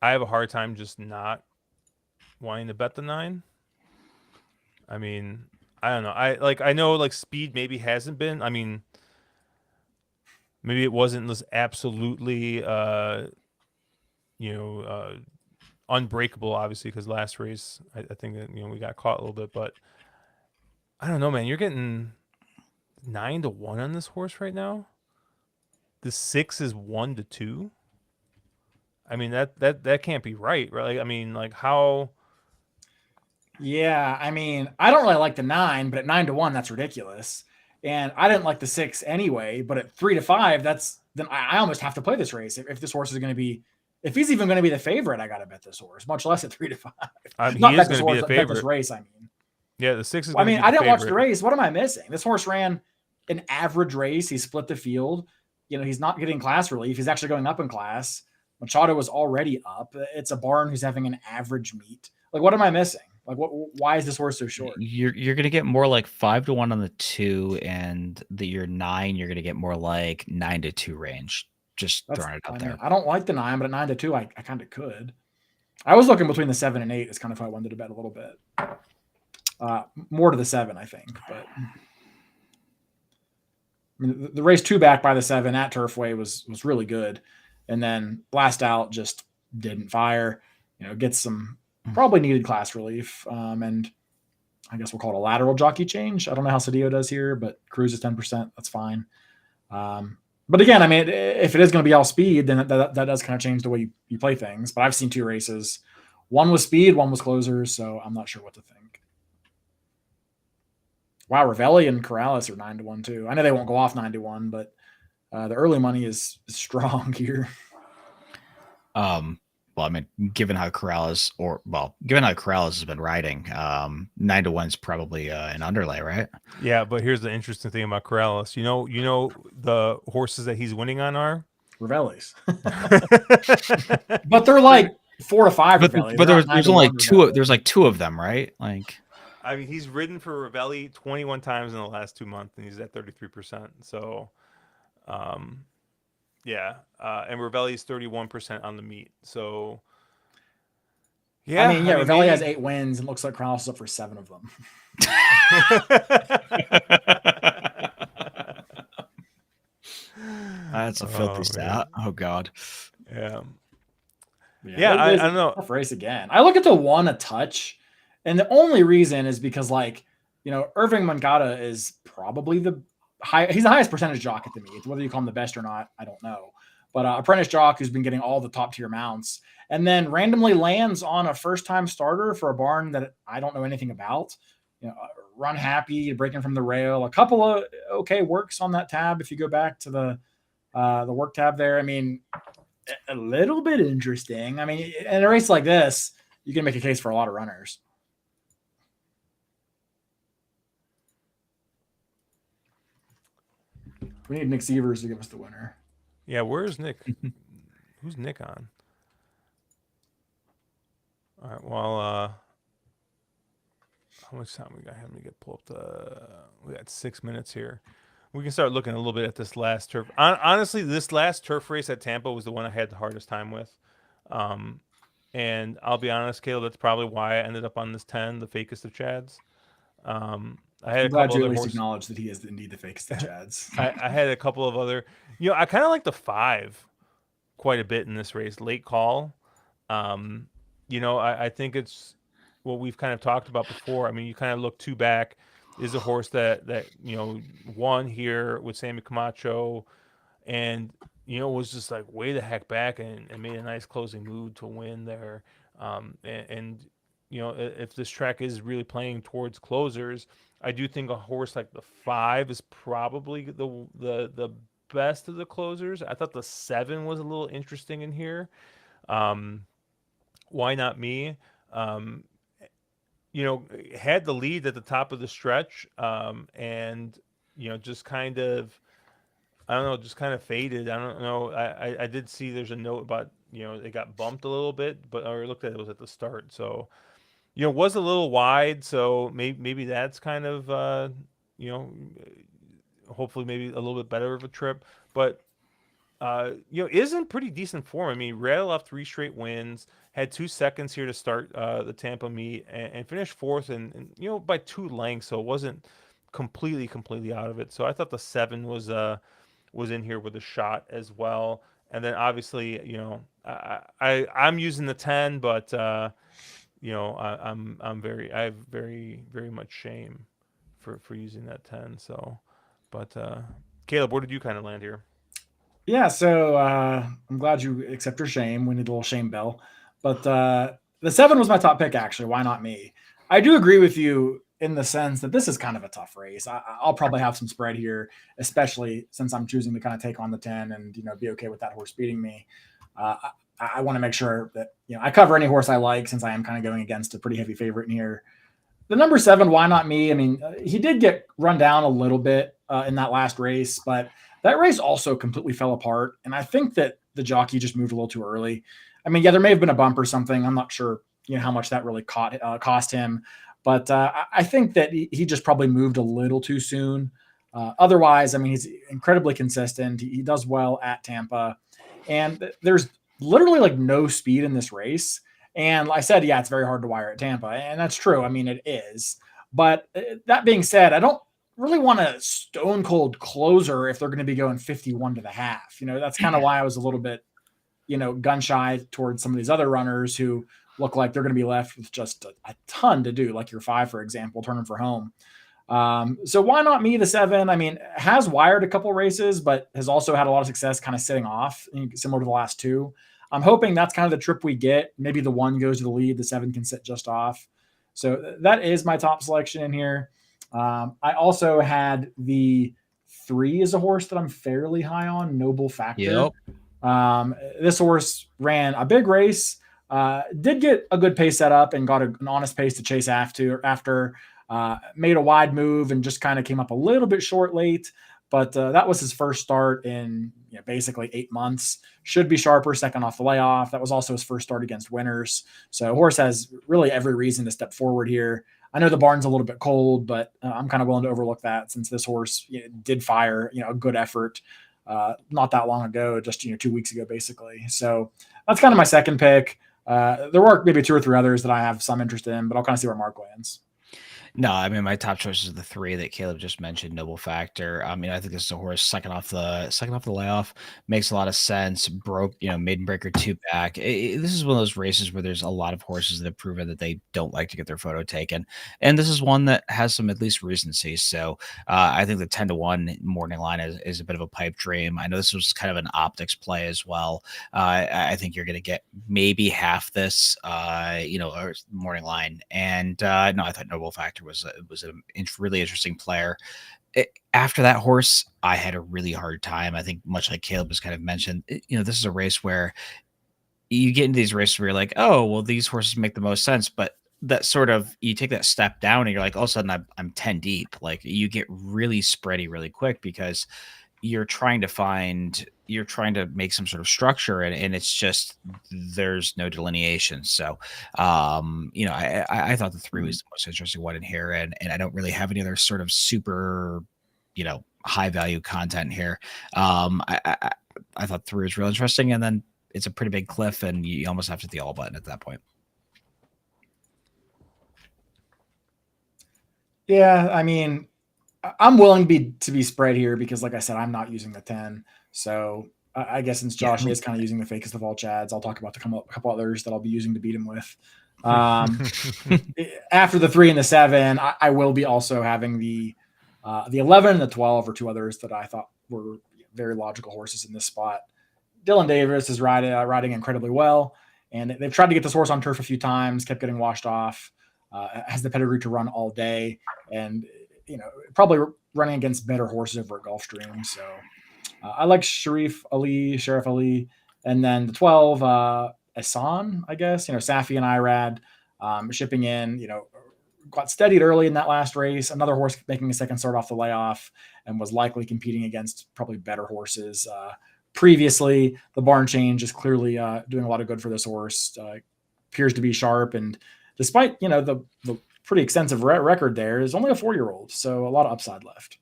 I have a hard time just not wanting to bet the 9. I mean, I don't know. I know like speed maybe hasn't been. I mean, maybe it wasn't this absolutely unbreakable, obviously, because last race I think that we got caught a little bit, but I don't know, man. You're getting 9-1 on this horse right now. The 6 is 1-2. I mean that can't be right? Like, I mean, like how? Yeah, I mean, I don't really like the 9, but at 9-1, that's ridiculous. And I didn't like the 6 anyway, but at 3-5, then I almost have to play this race if this horse is going to be, if he's even going to be the favorite. I got to bet this horse, much less at 3-5. He is going to be the favorite. Bet this race, I mean. Yeah, the 6 is. I mean, I didn't watch the race. What am I missing? This horse ran an average race. He split the field. He's not getting class relief. He's actually going up in class. Machado was already up. It's a barn who's having an average meet. Like, what am I missing? Like, why is this horse so short? You're going to get more like 5-1 on the 2, and your 9, you're going to get more like 9-2 range. Just throwing it out there. I don't like the 9, but at 9-2, I kind of could. I was looking between the 7 and 8. Is kind of how I wanted to bet a little bit. More to the 7, I think. But I mean, the race 2 back by the 7 at Turfway was really good, and then Blast Out just didn't fire. Gets some probably needed class relief, and I guess we'll call it a lateral jockey change. I don't know how Cedillo does here, but Cruz is 10%. That's fine. But again, I mean, if it is going to be all speed, then that does kind of change the way you play things. But I've seen 2 races. One was speed, one was closers, so I'm not sure what to think. Wow, Ravelli and Corrales are 9-1 too. I know they won't go off 9-1, but the early money is strong here. Well, I mean, given how Corrales has been riding, 9-1 is probably an underlay, right? Yeah, but here's the interesting thing about Corrales. You know the horses that he's winning on are Ravellis, but they're like 4 to 5. But there's only like 2. There's like 2 of them, right? Like, I mean, he's ridden for Ravelli 21 times in the last 2 months, and he's at 33%. So, yeah, and Ravelli's 31% on the meet. So, yeah, I mean, Ravelli has 8 wins and looks like Corrales is up for 7 of them. That's a filthy stat. Oh God. Yeah. I don't know. Tough race again. I look at the 1 a touch, and the only reason is because, like, Irving Mangata is probably he's the highest percentage jock at the meet. Whether you call him the best or not, I don't know. But apprentice jock who's been getting all the top tier mounts, and then randomly lands on a first time starter for a barn that I don't know anything about. Run happy, breaking from the rail. A couple of okay works on that tab. If you go back to the work tab there, I mean, a little bit interesting. I mean, in a race like this, you can make a case for a lot of runners. We need Nick Sievers to give us the winner. Yeah, where's Nick? Who's Nick on? All right, well, how much time we got? Let me pull up we got 6 minutes here. we can start looking a little bit at this last turf. Honestly, this last turf race at Tampa was the one I had the hardest time with. Um, and I'll be honest, Caleb, that's probably why I ended up on this 10, the fakest of Chads. I had I'm a glad couple you at other least horses. acknowledge that he is indeed the fakest of Chads. I had a couple of other, I kind of like the 5 quite a bit in this race. Late call. Um, I think it's what we've kind of talked about before. I mean, you kind of look two back. Is a horse that won here with Sammy Camacho, and was just like way the heck back and made a nice closing move to win there. And if this track is really playing towards closers, I do think a horse like the 5 is probably the best of the closers. I thought the 7 was a little interesting in here. Um, why not me? Um, had the lead at the top of the stretch, and just kind of, I don't know, just kind of faded. I don't know. I did see there's a note about it got bumped a little bit, but I looked at it was at the start, so was a little wide. So maybe that's kind of you know hopefully maybe a little bit better of a trip, but is in pretty decent form. I mean, rattled off 3 straight wins, had 2 seconds here to start the Tampa meet, and finished fourth, and by 2 lengths, so it wasn't completely out of it. So I thought the 7 was in here with a shot as well. And then obviously, I'm using the 10, but I have very much shame for using that 10. So, but Caleb, where did you kind of land here? Yeah, so I'm glad you accept your shame. We need a little shame bell. But the 7 was my top pick, actually. Why not me? I do agree with you in the sense that this is kind of a tough race. I'll probably have some spread here, especially since I'm choosing to kind of take on the 10 and be okay with that horse beating me. I want to make sure that I cover any horse I like, since I am kind of going against a pretty heavy favorite in here. The number 7, why not me? I mean, he did get run down a little bit in that last race, but that race also completely fell apart. And I think that the jockey just moved a little too early. I mean, yeah, there may have been a bump or something. I'm not sure, how much that really cost him, but I think that he just probably moved a little too soon. Otherwise, I mean, he's incredibly consistent. He does well at Tampa, and there's literally like no speed in this race. And I said, yeah, it's very hard to wire at Tampa, and that's true. I mean, it is. But that being said, I don't really want a stone cold closer if they're going to be going 51 to the half. That's kind of why I was a little bit, gun shy towards some of these other runners who look like they're going to be left with just a ton to do, like your 5, for example, turning for home. So why not me, the 7? I mean, has wired a couple races, but has also had a lot of success kind of sitting off, similar to the last 2. I'm hoping that's kind of the trip we get. Maybe the 1 goes to the lead, the 7 can sit just off. So that is my top selection in here. I also had the 3 as a horse that I'm fairly high on, Noble Factor. Yep. This horse ran a big race, did get a good pace set up and got an honest pace to chase after made a wide move and just kind of came up a little bit short late. But that was his first start in basically 8 months. Should be sharper, second off the layoff. That was also his first start against winners. So horse has really every reason to step forward here. I know the barn's a little bit cold, but I'm kind of willing to overlook that, since this horse did fire a good effort not that long ago, just 2 weeks ago, basically. So that's kind of my second pick. There were maybe 2 or 3 others that I have some interest in, but I'll kind of see where Mark lands. No, I mean my top choices are the 3 that Caleb just mentioned. Noble Factor. I mean, I think this is a horse second off the layoff, makes a lot of sense. Broke, maiden breaker 2 back. This is one of those races where there's a lot of horses that have proven that they don't like to get their photo taken, and this is one that has some at least recency. So I think the 10-1 morning line is a bit of a pipe dream. I know this was kind of an optics play as well. I think you're going to get maybe half this, or morning line, and no, I thought Noble Factor was a really interesting player. After that horse, I had a really hard time. I think much like Caleb has kind of mentioned, this is a race where you get into these races where you're like, oh, well, these horses make the most sense, but that sort of you take that step down and you're like, all of a sudden I'm 10 deep. Like you get really spready really quick because you're trying to make some sort of structure and it's just there's no delineation. So I thought the 3 was the most interesting one in here, and I don't really have any other sort of super high value content here. I thought 3 was real interesting, and then it's a pretty big cliff, and you almost have to hit the all button at that point. Yeah, I mean, I'm willing to be spread here because, like I said, I'm not using the 10. So I guess since Josh is kind of using the fakest of all Chads, I'll talk about a couple others that I'll be using to beat him with. After the 3 and the 7, I will be also having the 11 and the 12 are 2 others that I thought were very logical horses in this spot. Dylan Davis is riding incredibly well, and they've tried to get this horse on turf a few times, kept getting washed off. Has the pedigree to run all day, and probably running against better horses over at Gulfstream. So I like Sheriff Ali, and then the 12 Asan, I guess. Safi and Irad shipping in. Got steadied early in that last race. Another horse making a second start off the layoff, and was likely competing against probably better horses previously. The barn change is clearly doing a lot of good for this horse. Appears to be sharp, and despite the pretty extensive record, there is only a 4-year-old, so a lot of upside left.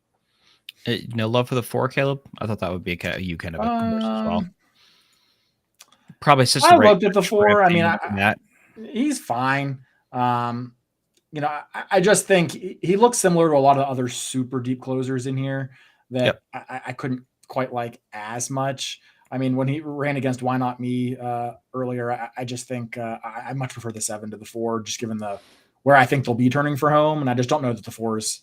Love for the 4, Caleb. I thought that would be you kind of a horse as well. Probably since I looked at the 4. I mean, he's fine. I just think he looks similar to a lot of other super deep closers in here that I couldn't quite like as much. I mean, when he ran against Why Not Me earlier, I just think I much prefer the 7 to the 4, just given where I think they'll be turning for home. And I just don't know that the 4's,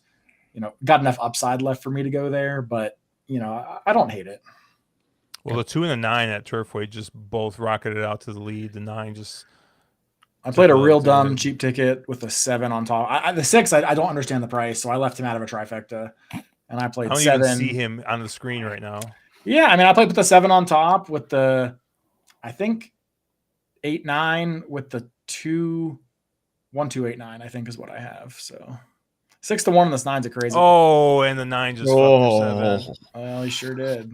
got enough upside left for me to go there. But, I don't hate it. Well, the 2 and the 9 at Turfway just both rocketed out to the lead. The 9 just... I played a real dumb cheap ticket with the 7 on top. The 6, I don't understand the price, so I left him out of a trifecta. And I played 7. I don't even see him on the screen right now. Yeah, I mean, I played with the 7 on top with the, I think, 8-9 with the 2, 1, 2, 8, 9, I think is what I have. So 6-1 on this 9's a crazy. Oh, and the 9 just fucked 7. Well, he sure did.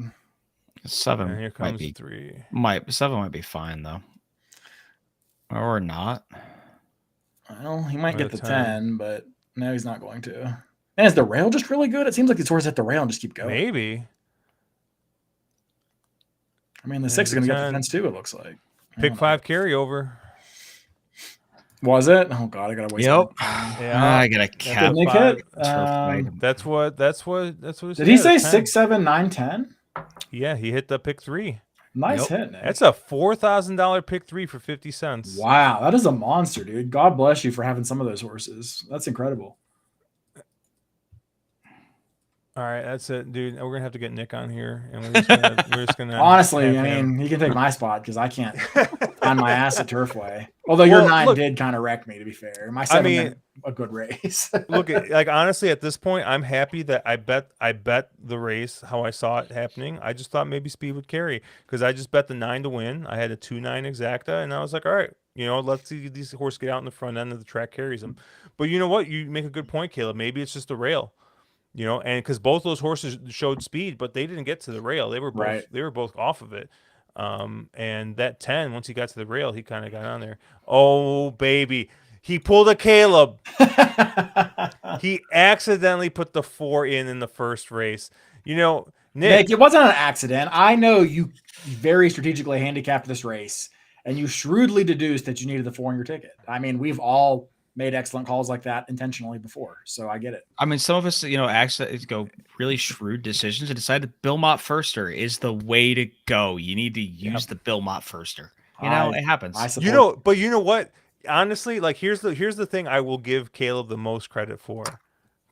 7 and here comes 3. 7 might be fine though, or not. Well, he might get the 10, but no, he's not going to. And is the rail just really good? It seems like these horses hit the rail and just keep going. Maybe. I mean, the 6 is going to get the 10s too, it looks like. Pick 5 carryover. Was it? Oh, God, I got to wait. Yep. Yeah. I got to cap. That's what did he say 6, 7, 9, 10? Yeah, he hit the pick 3. Nice hit, Nick. That's a $4,000 pick 3 for 50 cents. Wow, that is a monster, dude. God bless you for having some of those horses. That's incredible. All right, that's it, dude. We're gonna have to get Nick on here, and we're just gonna. Honestly, I mean, he can take my spot because I can't find my ass at Turfway. Although your 9 did kind of wreck me, to be fair. My 7 had a good race. Honestly, at this point, I'm happy that I bet the race how I saw it happening. I just thought maybe speed would carry because I just bet the 9 to win. I had a 2-9 exacta, and I was like, all right, let's see these horses get out in the front end of the track carries them. But you know what? You make a good point, Caleb. Maybe it's just the rail. And because both those horses showed speed, but they didn't get to the rail. They were both they were both off of it. And that 10, once he got to the rail, he kind of got on there. Oh baby, he pulled a Caleb. He accidentally put the 4 in the first race. Nick, it wasn't an accident. I know you very strategically handicapped this race, and you shrewdly deduced that you needed the 4 in your ticket. I mean, we've all made excellent calls like that intentionally before, so I get it. I mean, some of us, actually go really shrewd decisions and decided Bill Mott Firster is the way to go. You need to use the Bill Mott Firster. It happens. But you know what? Honestly, like here's the thing I will give Caleb the most credit for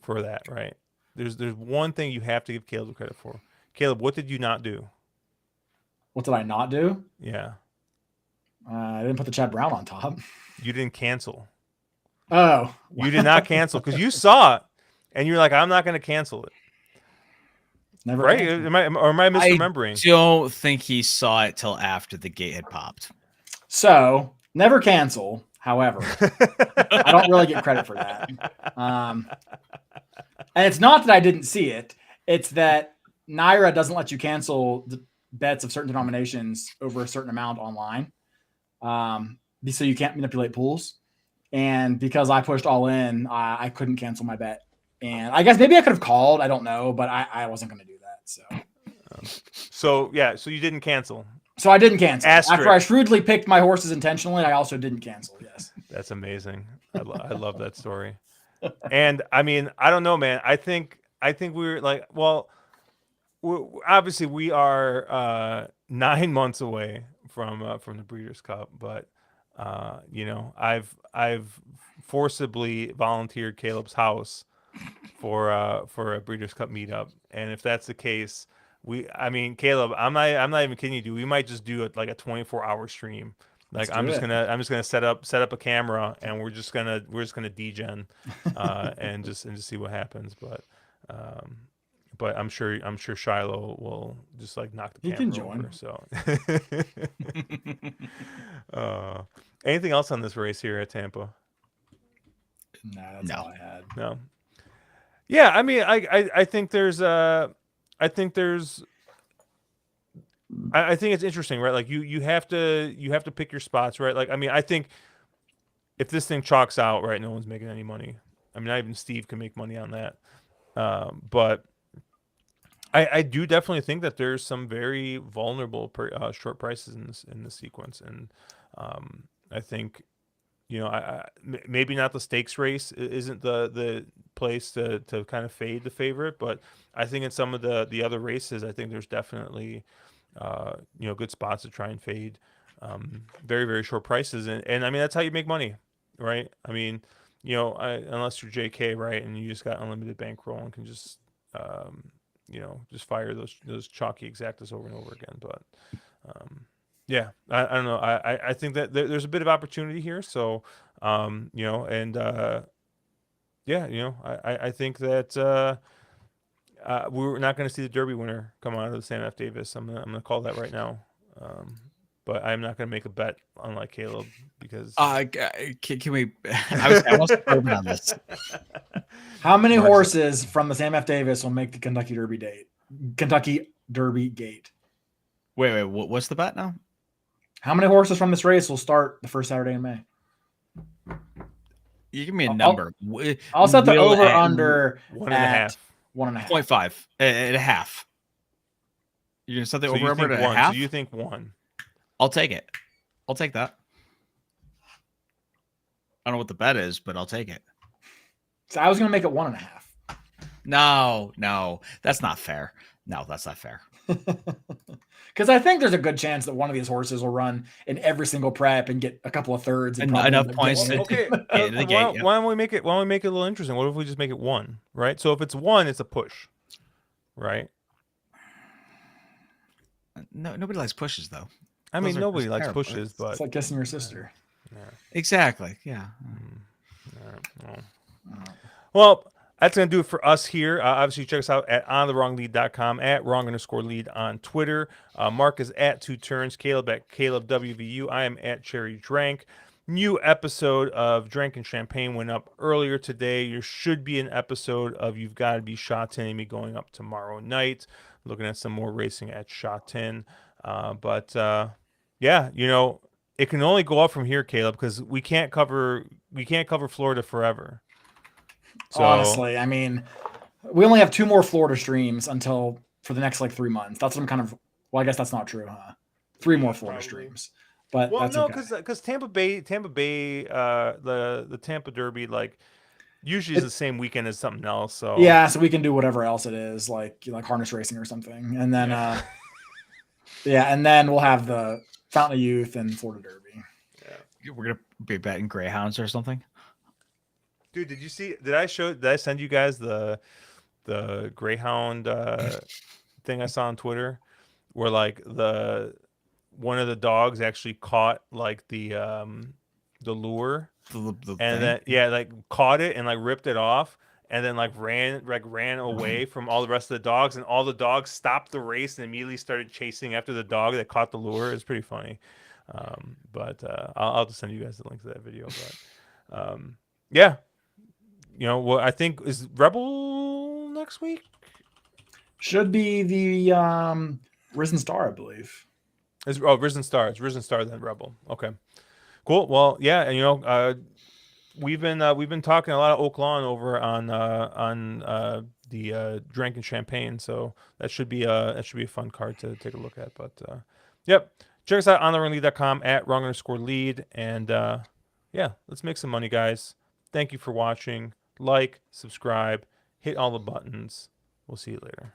that, right? There's one thing you have to give Caleb credit for. Caleb, what did you not do? What did I not do? Yeah. I didn't put the Chad Brown on top. You didn't cancel. Oh, you did not cancel because you saw it and you're like, I'm not going to cancel it. Never right? Am I misremembering? I don't think he saw it till after the gate had popped. So never cancel. However, I don't really get credit for that. And it's not that I didn't see it. It's that Naira doesn't let you cancel the bets of certain denominations over a certain amount online. So you can't manipulate pools. And because I pushed all in, I couldn't cancel my bet And I guess maybe I could have called. I don't know, but I wasn't going to do that. So you didn't cancel. So I didn't cancel. Asterisk. After I shrewdly picked my horses intentionally, I also didn't cancel. Yes. That's amazing. I love that story. And I mean, I don't know, man. I think we were like, well, obviously we are 9 months away from the Breeders' Cup, but you know, I've forcibly volunteered Caleb's house for a Breeders' Cup meetup, and if that's the case, I mean, Caleb, I'm not even kidding you, dude. We might just do it like a 24-hour stream. Like I'm just gonna set up a camera, and we're just gonna degen, and just see what happens. But I'm sure Shiloh will just like knock the camera over. So, anything else on this race here at Tampa? No, that's all I had. No. Yeah, I mean, I think there's I think it's interesting, right? Like you have to pick your spots, right? Like, I mean, I think if this thing chalks out, right, no one's making any money. I mean, not even Steve can make money on that. But I do definitely think that there's some very vulnerable short prices in this sequence, and I think, you know, maybe not the stakes race isn't the place to kind of fade the favorite, but I think in some of the other races, I think there's definitely you know, good spots to try and fade very, very short prices, and I mean, that's how you make money, right? I mean, you know, unless you're JK, right, and you just got unlimited bankroll and can just you know, just fire those chalky exactas over and over again. But yeah, I don't know. I think that there's a bit of opportunity here. So you know, and yeah, you know, I think that we're not going to see the Derby winner come out of the Sam F. Davis. I'm gonna call that right now. But I'm not going to make a bet, unlike Caleb, because can we? I want to open on this. How many horses from the Sam F. Davis will make the Kentucky Derby gate? Wait, what's the bet now? How many horses from this race will start the first Saturday in May? You give me a number. I'll set the over under 1.5. 1.5. 0.5 and a half. You're gonna set the over at a half? So you think 1? I'll take it. I'll take that. I don't know what the bet is, but I'll take it. So I was gonna make it 1.5. No, that's not fair. No, that's not fair. Because I think there's a good chance that one of these horses will run in every single prep and get a couple of thirds and enough points. Okay, why don't we make it? Why don't we make it a little interesting? What if we just make it 1? Right. So if it's 1, it's a push, right? No, nobody likes pushes thoh. I mean, nobody likes pushes, but it's like kissing your sister. Yeah. Exactly. Yeah. Well, that's going to do it for us here. Obviously, check us out at onthewronglead.com, at wrong_lead on Twitter. Mark is at 2 Turns, Caleb at Caleb WVU. I am at Cherry Drank. New episode of Drank and Champagne went up earlier today. There should be an episode of You've Got to Be Shot-in going up tomorrow night. Looking at some more racing at Shot-in. But yeah, you know, it can only go up from here, Caleb, because we can't cover Florida forever. So, honestly, I mean, we only have 2 more Florida streams for the next like 3 months. That's what I'm kind of. Well, I guess that's not true, huh? 3 more Florida streams, but well, that's no, okay. because Tampa Bay, the Tampa Derby, like usually is the same weekend as something else. So yeah, so we can do whatever else it is, like harness racing or something, and then and then we'll have the Fountain of Youth and Florida Derby. Yeah, we're gonna be betting greyhounds or something. Dude, did you see? Did I send you guys the greyhound thing I saw on Twitter, where like one of the dogs actually caught like the lure, and then like caught it and like ripped it off, and then like ran away from all the rest of the dogs, and all the dogs stopped the race and immediately started chasing after the dog that caught the lure. It's pretty funny, but I'll just send you guys the link to that video. But yeah. You know, well, I think is Rebel next week. Should be the Risen Star, I believe. Risen Star. It's Risen Star then Rebel. Okay, cool. Well, yeah, and you know, we've been talking a lot of Oak Lawn over on the Drinking Champagne, so that should be a fun card to take a look at. But yep, check us out on therunglead.com at @wrong_lead, and yeah, let's make some money, guys. Thank you for watching. Like, subscribe, hit all the buttons. We'll see you later.